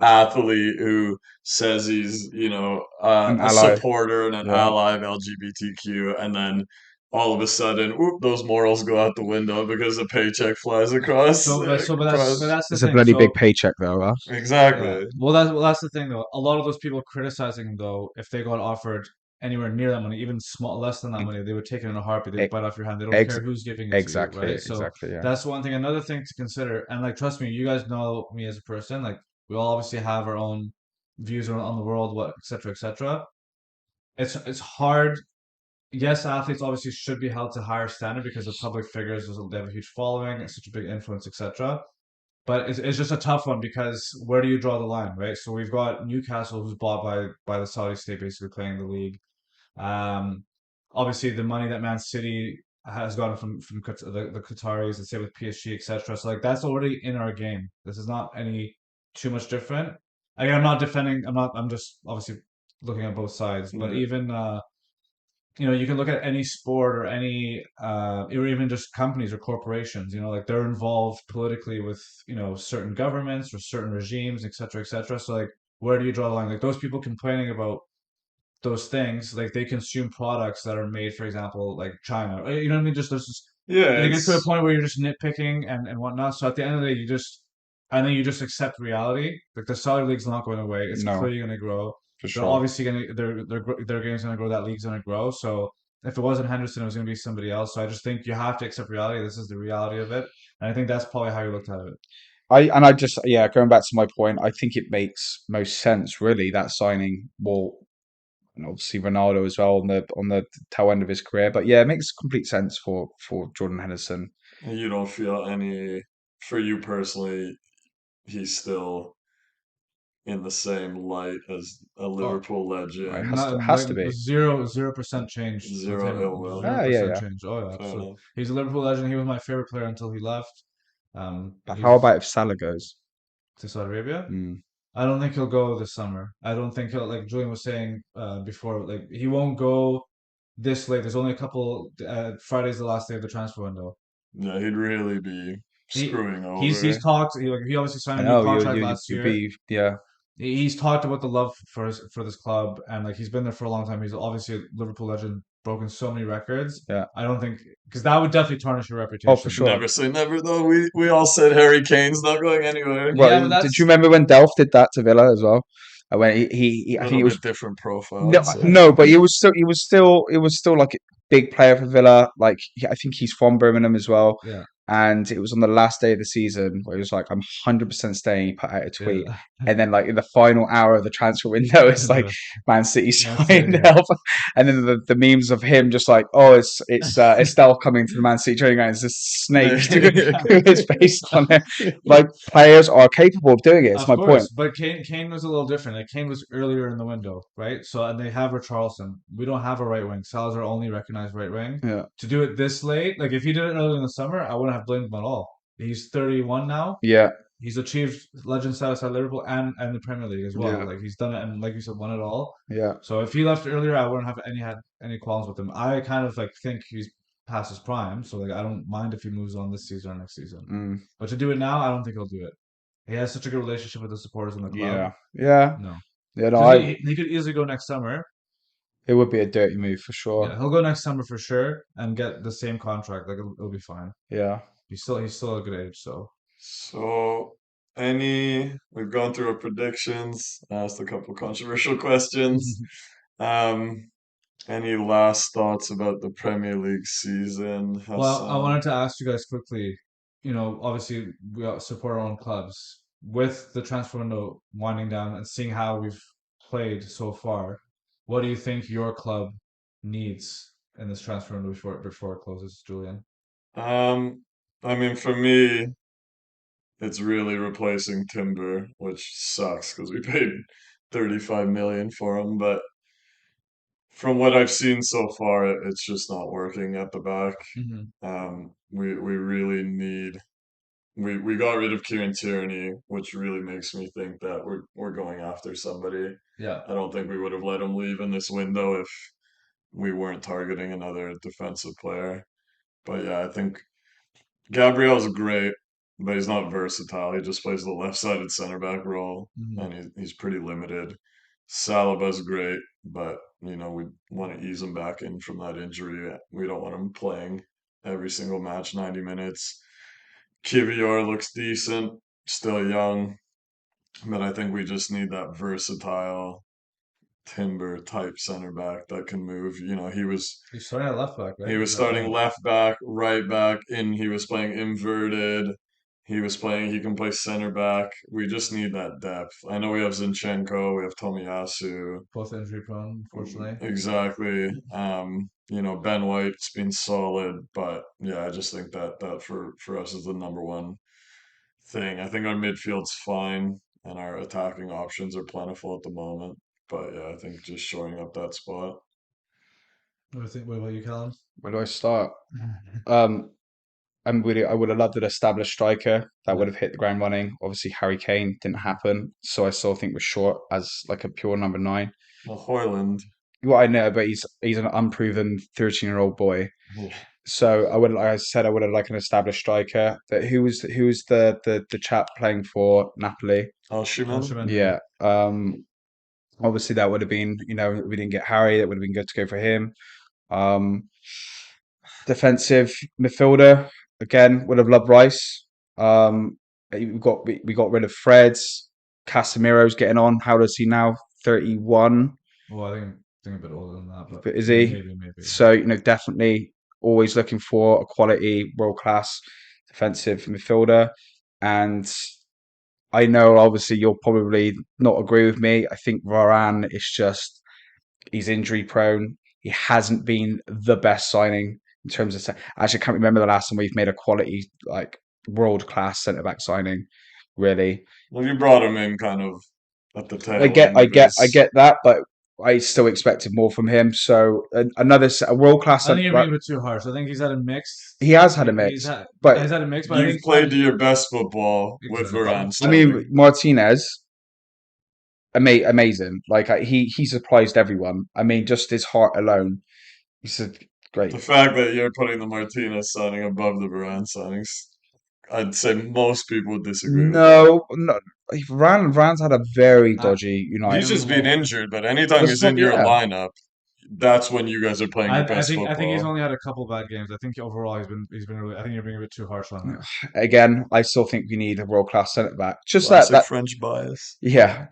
athlete who says he's, An a ally. supporter and an Yeah. ally of LGBTQ, and then all of a sudden, whoop, those morals go out the window because a paycheck flies across But across. that's the It's a thing. bloody big So paycheck, though. Huh? yeah, Exactly. well that's the thing though. A lot of those people criticizing him though, if they got offered anywhere near that money, even small less than that money, they would take it in a heartbeat. They would Ex- bite off your hand. They don't ex- care who's giving it to you, exactly, right? So exactly. Yeah. that's one thing. Another thing to consider, and like trust me, you guys know me as a person. Like we all obviously have our own views on the world, what et cetera, et cetera. It's hard. Yes, athletes obviously should be held to higher standard because of public figures. They have a huge following, and such a big influence, etc. But it's just a tough one because where do you draw the line, right? So we've got Newcastle, who's bought by the Saudi state, basically playing the league. Um, Obviously, the money that Man City has gotten from the Qataris, and say with PSG, etc. So like that's already in our game. This is not any too much different. Again, I'm not defending. I'm not. I'm just obviously looking at both sides. But Yeah. even you can look at any sport or any or even just companies or corporations, like they're involved politically with, certain governments or certain regimes, et cetera, et cetera. So like where do you draw the line? Like those people complaining about those things, like they consume products that are made, for example, like China. You know what I mean? Just there's just Yeah, it gets to a it's point where you're just nitpicking and whatnot. So at the end of the day, I think you just accept reality. Like the Saudi League's not going away. It's No, clearly going to grow. for They're sure. obviously going to their game's going to grow. That league's going to grow. So if it wasn't Henderson, it was going to be somebody else. So I just think you have to accept reality. This is the reality of it, and I think that's probably how you looked at it. I just, yeah, going back to my point, I think it makes most sense, really, that signing. Well, and obviously Ronaldo as well on the tail end of his career. But yeah, it makes complete sense for Jordan Henderson. you don't feel any, for you personally, he's still in the same light as a Oh, Liverpool It legend. not has like to be. 0% change with Zero ill him. will. Zero Ah, yeah, percent yeah. change. Oh yeah, Fair absolutely. enough. He's a Liverpool legend. He was my favorite player until he left. But He how was about if Salah goes? to Saudi Arabia. Mm, I don't think he'll go this summer. I don't think he'll, like Julian was saying before, like he won't go this late. There's only a couple. Friday's the last day of the transfer window. Yeah, he'd really be He screwing he's over. talked. He obviously signed I a new know contract last you'd year. be, yeah. He's talked about the love for this club, and like he's been there for a long time. He's obviously a Liverpool legend, broken so many records. Yeah. I don't think because that would definitely tarnish your Oh, for reputation. sure. Never say never, though. We all said Harry Kane's not going anywhere. Well, Yeah, but did you that's remember when Delph did that to Villa as well? When A I think little it was bit different profile, no, I'd say. no, but it was still like a big player for Villa. Like I think he's from Birmingham as well. yeah, And it was on the last day of the season where he was like, "I'm 100% staying." He put out a tweet, yeah. and then like in the final hour of the transfer window, it's like Man City That's it. signed Yeah. help, and then the memes of him just like, "Oh, it's Estelle coming to the Man City training ground. It's a snake with his face on it." Like players are capable of doing it. It's Of my point. course, but Kane was a little different. Like Kane was earlier in the window, right? So and they have Richarlison. We don't have a right wing. Salah's our only recognized right wing. Yeah, To do it this late, like if he did it earlier in the summer, I wouldn't have blamed him at all. He's 31 now. yeah, He's achieved legend status at Liverpool and the Premier League as well. yeah, Like he's done it and like you said, won it all. yeah. So if he left earlier, I wouldn't have had any qualms with him. I kind of like think he's past his prime, so like I don't mind if he moves on this season or next season. Mm, But to do it now, I don't think he'll do it. He has such a good relationship with the supporters in the club. yeah, yeah, No, yeah. No, because he could easily go next summer. it would be a dirty move for sure. Yeah, he'll go next summer for sure and get the same contract. Like it'll be fine. Yeah. He's still a good age. So So, we've gone through our predictions, asked a couple controversial questions. Um, any last thoughts about the Premier League season, well, I Hassan? wanted to ask you guys quickly. Obviously we support our own clubs. With the transfer window winding down and seeing how we've played so far, what do you think your club needs in this transfer window before it closes, Julian? Um, I mean, for me, it's really replacing Timber, which sucks because we paid 35 million for him. But from what I've seen so far, it's just not working at the back. Hmm. We really need. We got rid of Kieran Tierney, which really makes me think that we're going after somebody. Yeah. I don't think we would have let him leave in this window if we weren't targeting another defensive player. But yeah, I think Gabriel's great, but he's not versatile. He just plays the left-sided center back role, Hmm. and he's pretty limited. Saliba's great, but we want to ease him back in from that injury. We don't want him playing every single match 90 minutes. Kivior looks decent, still young, but I think we just need that versatile timber type center back that can move. He's starting at left back, right? He was He's at starting both. left back, right back, and he was playing inverted. He can play center back. We just need that depth. I know we have Zinchenko, we have Tomiyasu. Both injury prone, unfortunately. Exactly. Ben White's been solid, but yeah, I just think that for us is the number one thing. I think our midfield's fine and our attacking options are plentiful at the moment. But yeah, I think just shoring up that spot. What do you think? What about you, Callum? Where do I start? Um, I would have loved an established striker that would Yeah. have hit the ground running. Obviously, Harry Kane didn't happen, so I still think we're short as like a pure number nine. Well, Hoyland. Well, I know, but he's an unproven 13-year-old boy. Yeah. So like I said, I would have like an established striker. But who was the chap playing for Napoli? Osimhen. Osimhen, Yeah. Obviously that would have been, we didn't get Harry. That would have been good to go for him. Um, Defensive midfielder again. Would have loved Rice. We got rid of Fred's. Casemiro's getting on. How does he now? 31. well, I think a bit older than that, but But is he? maybe. So, definitely always looking for a quality, world class defensive midfielder. And I know obviously you'll probably not agree with me. I think Varane is just he's injury prone. He hasn't been the best signing in terms of. Actually, I can't remember the last time we've made a quality like world class centre back signing. Really, Well, you brought him in kind of at the I tail get, end I of get, I his. get that, but I still expected more from him. So a world class I think centre you're back. being a bit too harsh. I think he's had a mixed. He has had a mix, He's but had a mix, but I You've think played your best football with exactly. Varane I mean starting. Martinez, amazing. Like he surprised everyone. I mean, just his heart alone. He's a great. The fact that you're putting the Martinez signing above the Varane signings, I'd say most people would disagree with that. No, no. Rand's had a very I, dodgy He's United. just been well, injured, but anytime That's he's in your yeah. lineup, that's when you guys are playing your best I think he's football. only had a couple bad games. I think overall he's been really. I think you're being a bit too harsh on him. Again, I still think we need a world class centre back. Just Classic that French bias. yeah,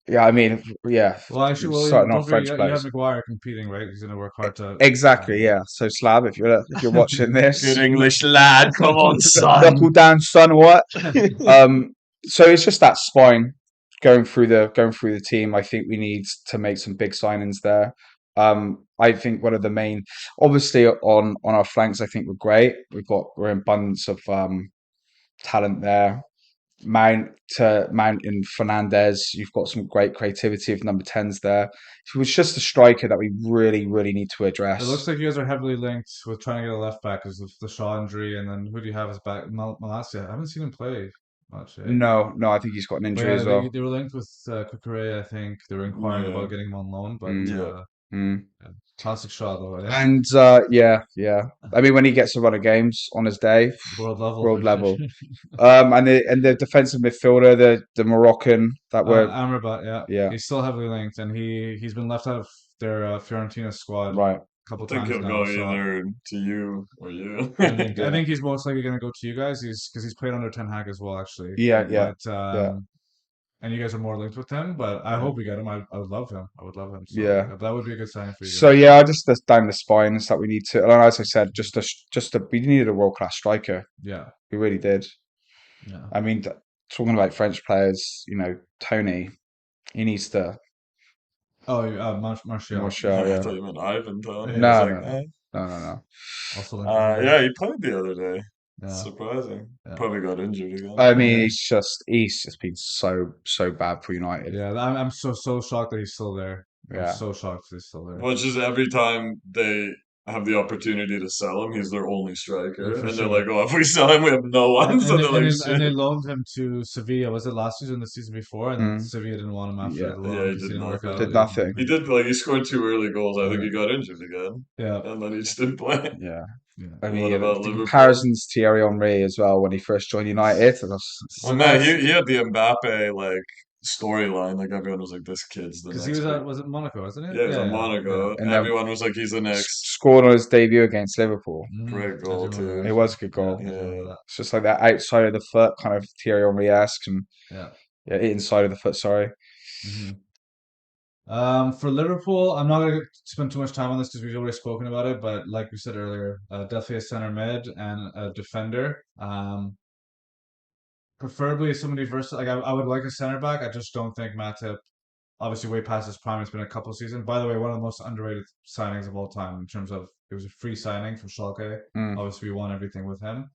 yeah. I mean, yeah. Well, actually, Starting don't off forget French you have players. Maguire competing, right? He's gonna work hard to. Exactly, yeah. So Slab, if you're watching Good this, English lad, come on, knuckle son. down, son. What? So it's just that spine going through the team. I think we need to make some big signings there. I think one of the main, obviously on our flanks, I think we're great. We're in abundance of talent there. Mount and Fernandez, you've got some great creativity of number tens there. It was just a striker that we really, really need to It looks address. like you guys are heavily linked with trying to get a left back because of the Shaw injury, and then who do you have as back? Malacia. I haven't seen him play much, eh? No, no, I think he's got an But injury yeah, as well. they were linked with Cucurella, I think. They were inquiring Yeah, about getting him on loan, but Mm, yeah. mm. yeah. Classic Shaw though, eh? And yeah, yeah. I mean, when he gets a run of games on his day, World level for world sure. level. And the defensive midfielder, the Moroccan that were Amrabat, yeah, yeah, he's still heavily linked, and he's been left out of their Fiorentina squad a right. I couple think times he'll now. go So either to you or you. I Yeah. think he's most likely going to go to you guys. He's because he's played under Ten Hag as well, actually. Yeah, yeah, But yeah, and you guys are more linked with him. But I Yeah. hope we get him. I would love him. I would love him. So yeah. that would be a good signing for you So guys. yeah, just down the spines that we need to. And as I said, we needed a world class striker. Yeah, We really did. yeah. I mean, talking about French players, Tony, he needs to. Oh, Martial. Martial, I yeah. thought you meant Ivan Tony. I was No, like, no, no, eh. no, no, no. Also linked with England. Yeah, he played the other day. Yeah, Surprising. yeah, Probably got injured again. I mean, he's just been so bad for United. yeah. I'm so shocked that he's still there. I'm Yeah. so shocked that he's still there. Which is every time they have the opportunity to sell him, he's their only striker, For and they're like, sure. "Oh, if we sell him, we have no one." So they're like, And "Shit." they loaned him to Sevilla. Was it last season, the season before? And then Mm, Sevilla didn't want him after yeah. the Yeah, loan he because he did didn't work out. Did nothing. Yeah, nothing. He did like he scored two early goals. I think yeah, he got injured again, yeah, and then he just didn't play. Yeah. yeah. I And what mean, about the Liverpool? comparisons to Thierry Henry as well when he first joined United. Oh So man, that's he had the Mbappe like storyline. Like everyone was like, "This kid's the because he next was big." at was it Monaco, wasn't it? Yeah, he was Yeah, at yeah, yeah. Monaco. and then Everyone was like, "He's the next scored on his debut against Liverpool. great I do goal remember that too." It was actually. a good Yeah, goal. I do remember Yeah. that. It's just like that outside of the foot, kind of Thierry Henry-esque, and Yeah. yeah, inside of the foot. Sorry. hmm for Liverpool, I'm not going to spend too much time on this because we've already spoken about it. But like we said earlier, definitely a center mid and a defender. Preferably somebody versatile. Like I would like a center back. I just don't think Matip, obviously way past his prime. It's been a couple seasons. By the way, one of the most underrated signings of all time in terms of it was a free signing from Schalke. Mm. Obviously, we won everything with him.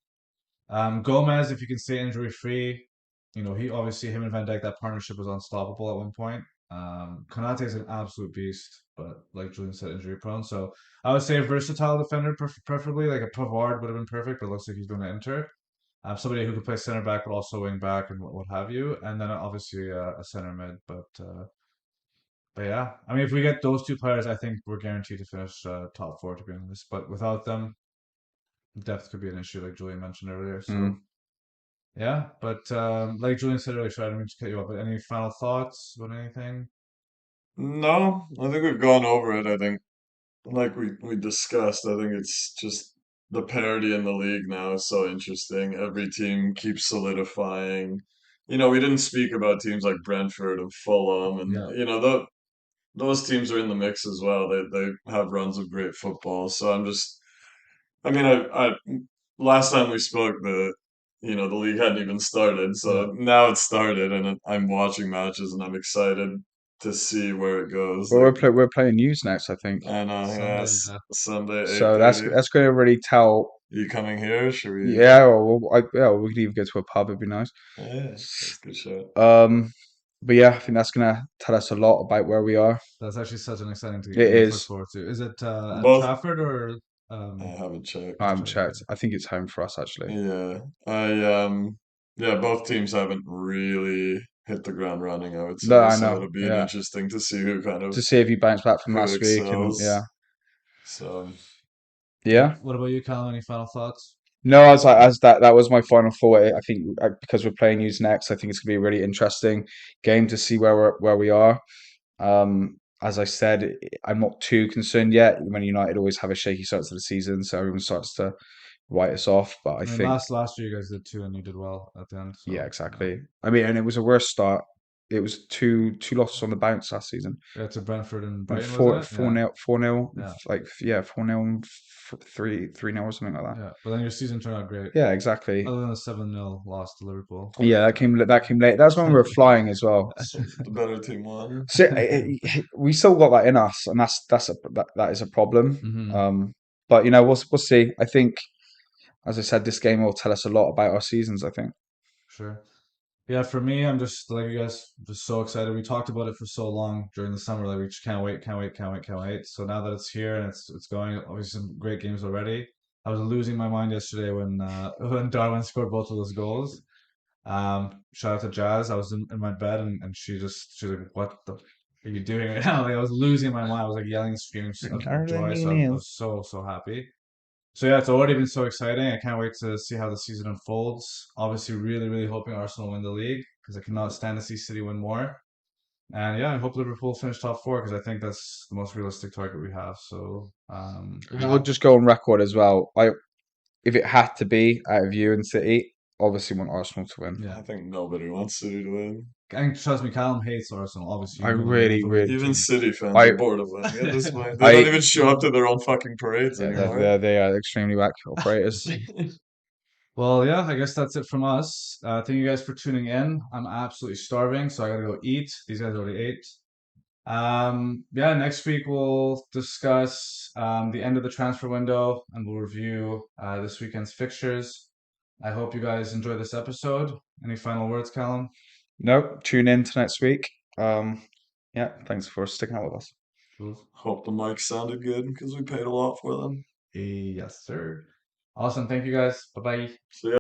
Gomez, if you can stay injury free, he obviously him and Van Dijk that partnership was unstoppable at one point. Konate is an absolute beast, but like Julian said, injury prone. So I would say a versatile defender, preferably like a Pavard would have been perfect, but it looks like he's going to enter. Somebody who could play center back, but also wing back and what have you, and then obviously a center mid. But yeah, I mean, if we get those two players, I think we're guaranteed to finish top four, to be honest. But without them, depth could be an issue, like Julian mentioned earlier. So. Mm. Yeah, but like Julian said earlier, sorry, I didn't mean to cut you off, but any final thoughts about anything? No, I think we've gone over it. I think, like we discussed, I think it's just the parity in the league now is so interesting. Every team keeps solidifying. We didn't speak about teams like Brentford and Fulham, and Yeah. those teams are in the mix as well. They have runs of great football. So I'm just, I mean, I last time we spoke, the league hadn't even started. Yeah. So now it's started, and I'm watching matches, and I'm excited to see where it goes. But Like, we're playing news next, I think. I know, Sunday, yes, yeah. Sunday So 8:30. that's going to really tell. You coming here? Should we? Yeah, yeah, we could even go to a pub. It'd be nice. Yeah, that's a good shot. Um, but yeah, I think that's going to tell us a lot about where we are. That's actually such an exciting It game to look is. forward to. Is it at Both, Trafford or I haven't I checked. haven't Trafford? checked. I think it's home for us actually. Yeah, yeah, both teams haven't really hit the ground running, I would No, say. I So know. it'll be an Yeah, interesting to see who kind of to see if you bounce back from who last week, and yeah, excels. So yeah. What about you, Callum? Any final thoughts? No, as that was my final thought. I think because we're playing you next, I think it's gonna be a really interesting game to see where we are. As I said, I'm not too concerned yet. When United always have a shaky start to the season, so everyone starts to write us off. But I I mean, think, last year you guys did too, and you did well at the end. yeah, So exactly. I mean, and it was a worse start. It was two losses on the bounce last season. yeah, to Brentford and And Brighton, wasn't it? four Yeah, nil, 4-0, yeah, like yeah, 4-0, 3-0 or something like that. yeah. But then your season turned out great, Yeah, exactly. other than the 7-0 loss to Liverpool. Yeah, But that came late. That was when we were flying as well. so the better team won. So we still got that in us, and that is a problem. hmm Um, but we'll see. I think, as I said, this game will tell us a lot about our seasons. I think. Sure. Yeah, for me, I'm just like you guys, just so excited. We talked about it for so long during the summer, like we just can't wait, can't wait, can't wait, can't wait. So now that it's here and it's going, obviously some great games already. I was losing my mind yesterday when when Darwin scored both of those goals. Shout out to Jazz. I was in my bed and she's like, "What the are you doing right now?" Like I was losing my mind. I was like yelling and screaming of joy. So I was so happy. So yeah, it's already been so exciting. I can't wait to see how the season unfolds. Obviously, really, really hoping Arsenal win the league because I cannot stand to see City win more. And yeah, I hope Liverpool finish top four because I think that's the most realistic target we have. So I'll just go on record as well. If it had to be out of you and City, obviously want Arsenal to win. yeah, I think nobody wants City to win. and trust me, Callum hates Arsenal. Obviously, I you really, never win really, your Even team. City fans are I, bored of winning at this point. They don't I, even show up to their own fucking parades yeah, anymore. they are extremely whack operators. Well, yeah, I guess that's it from us. Thank you guys for tuning in. I'm absolutely starving, so I gotta go eat. These guys already ate. Yeah, next week we'll discuss the end of the transfer window and we'll review this weekend's fixtures. I hope you guys enjoy this episode. Any final words, Callum? No, tune in to next week. Yeah, thanks for sticking out with us. Hope the mic sounded good because we paid a lot for them. Yes, sir. Awesome. Thank you guys. Bye bye. See ya.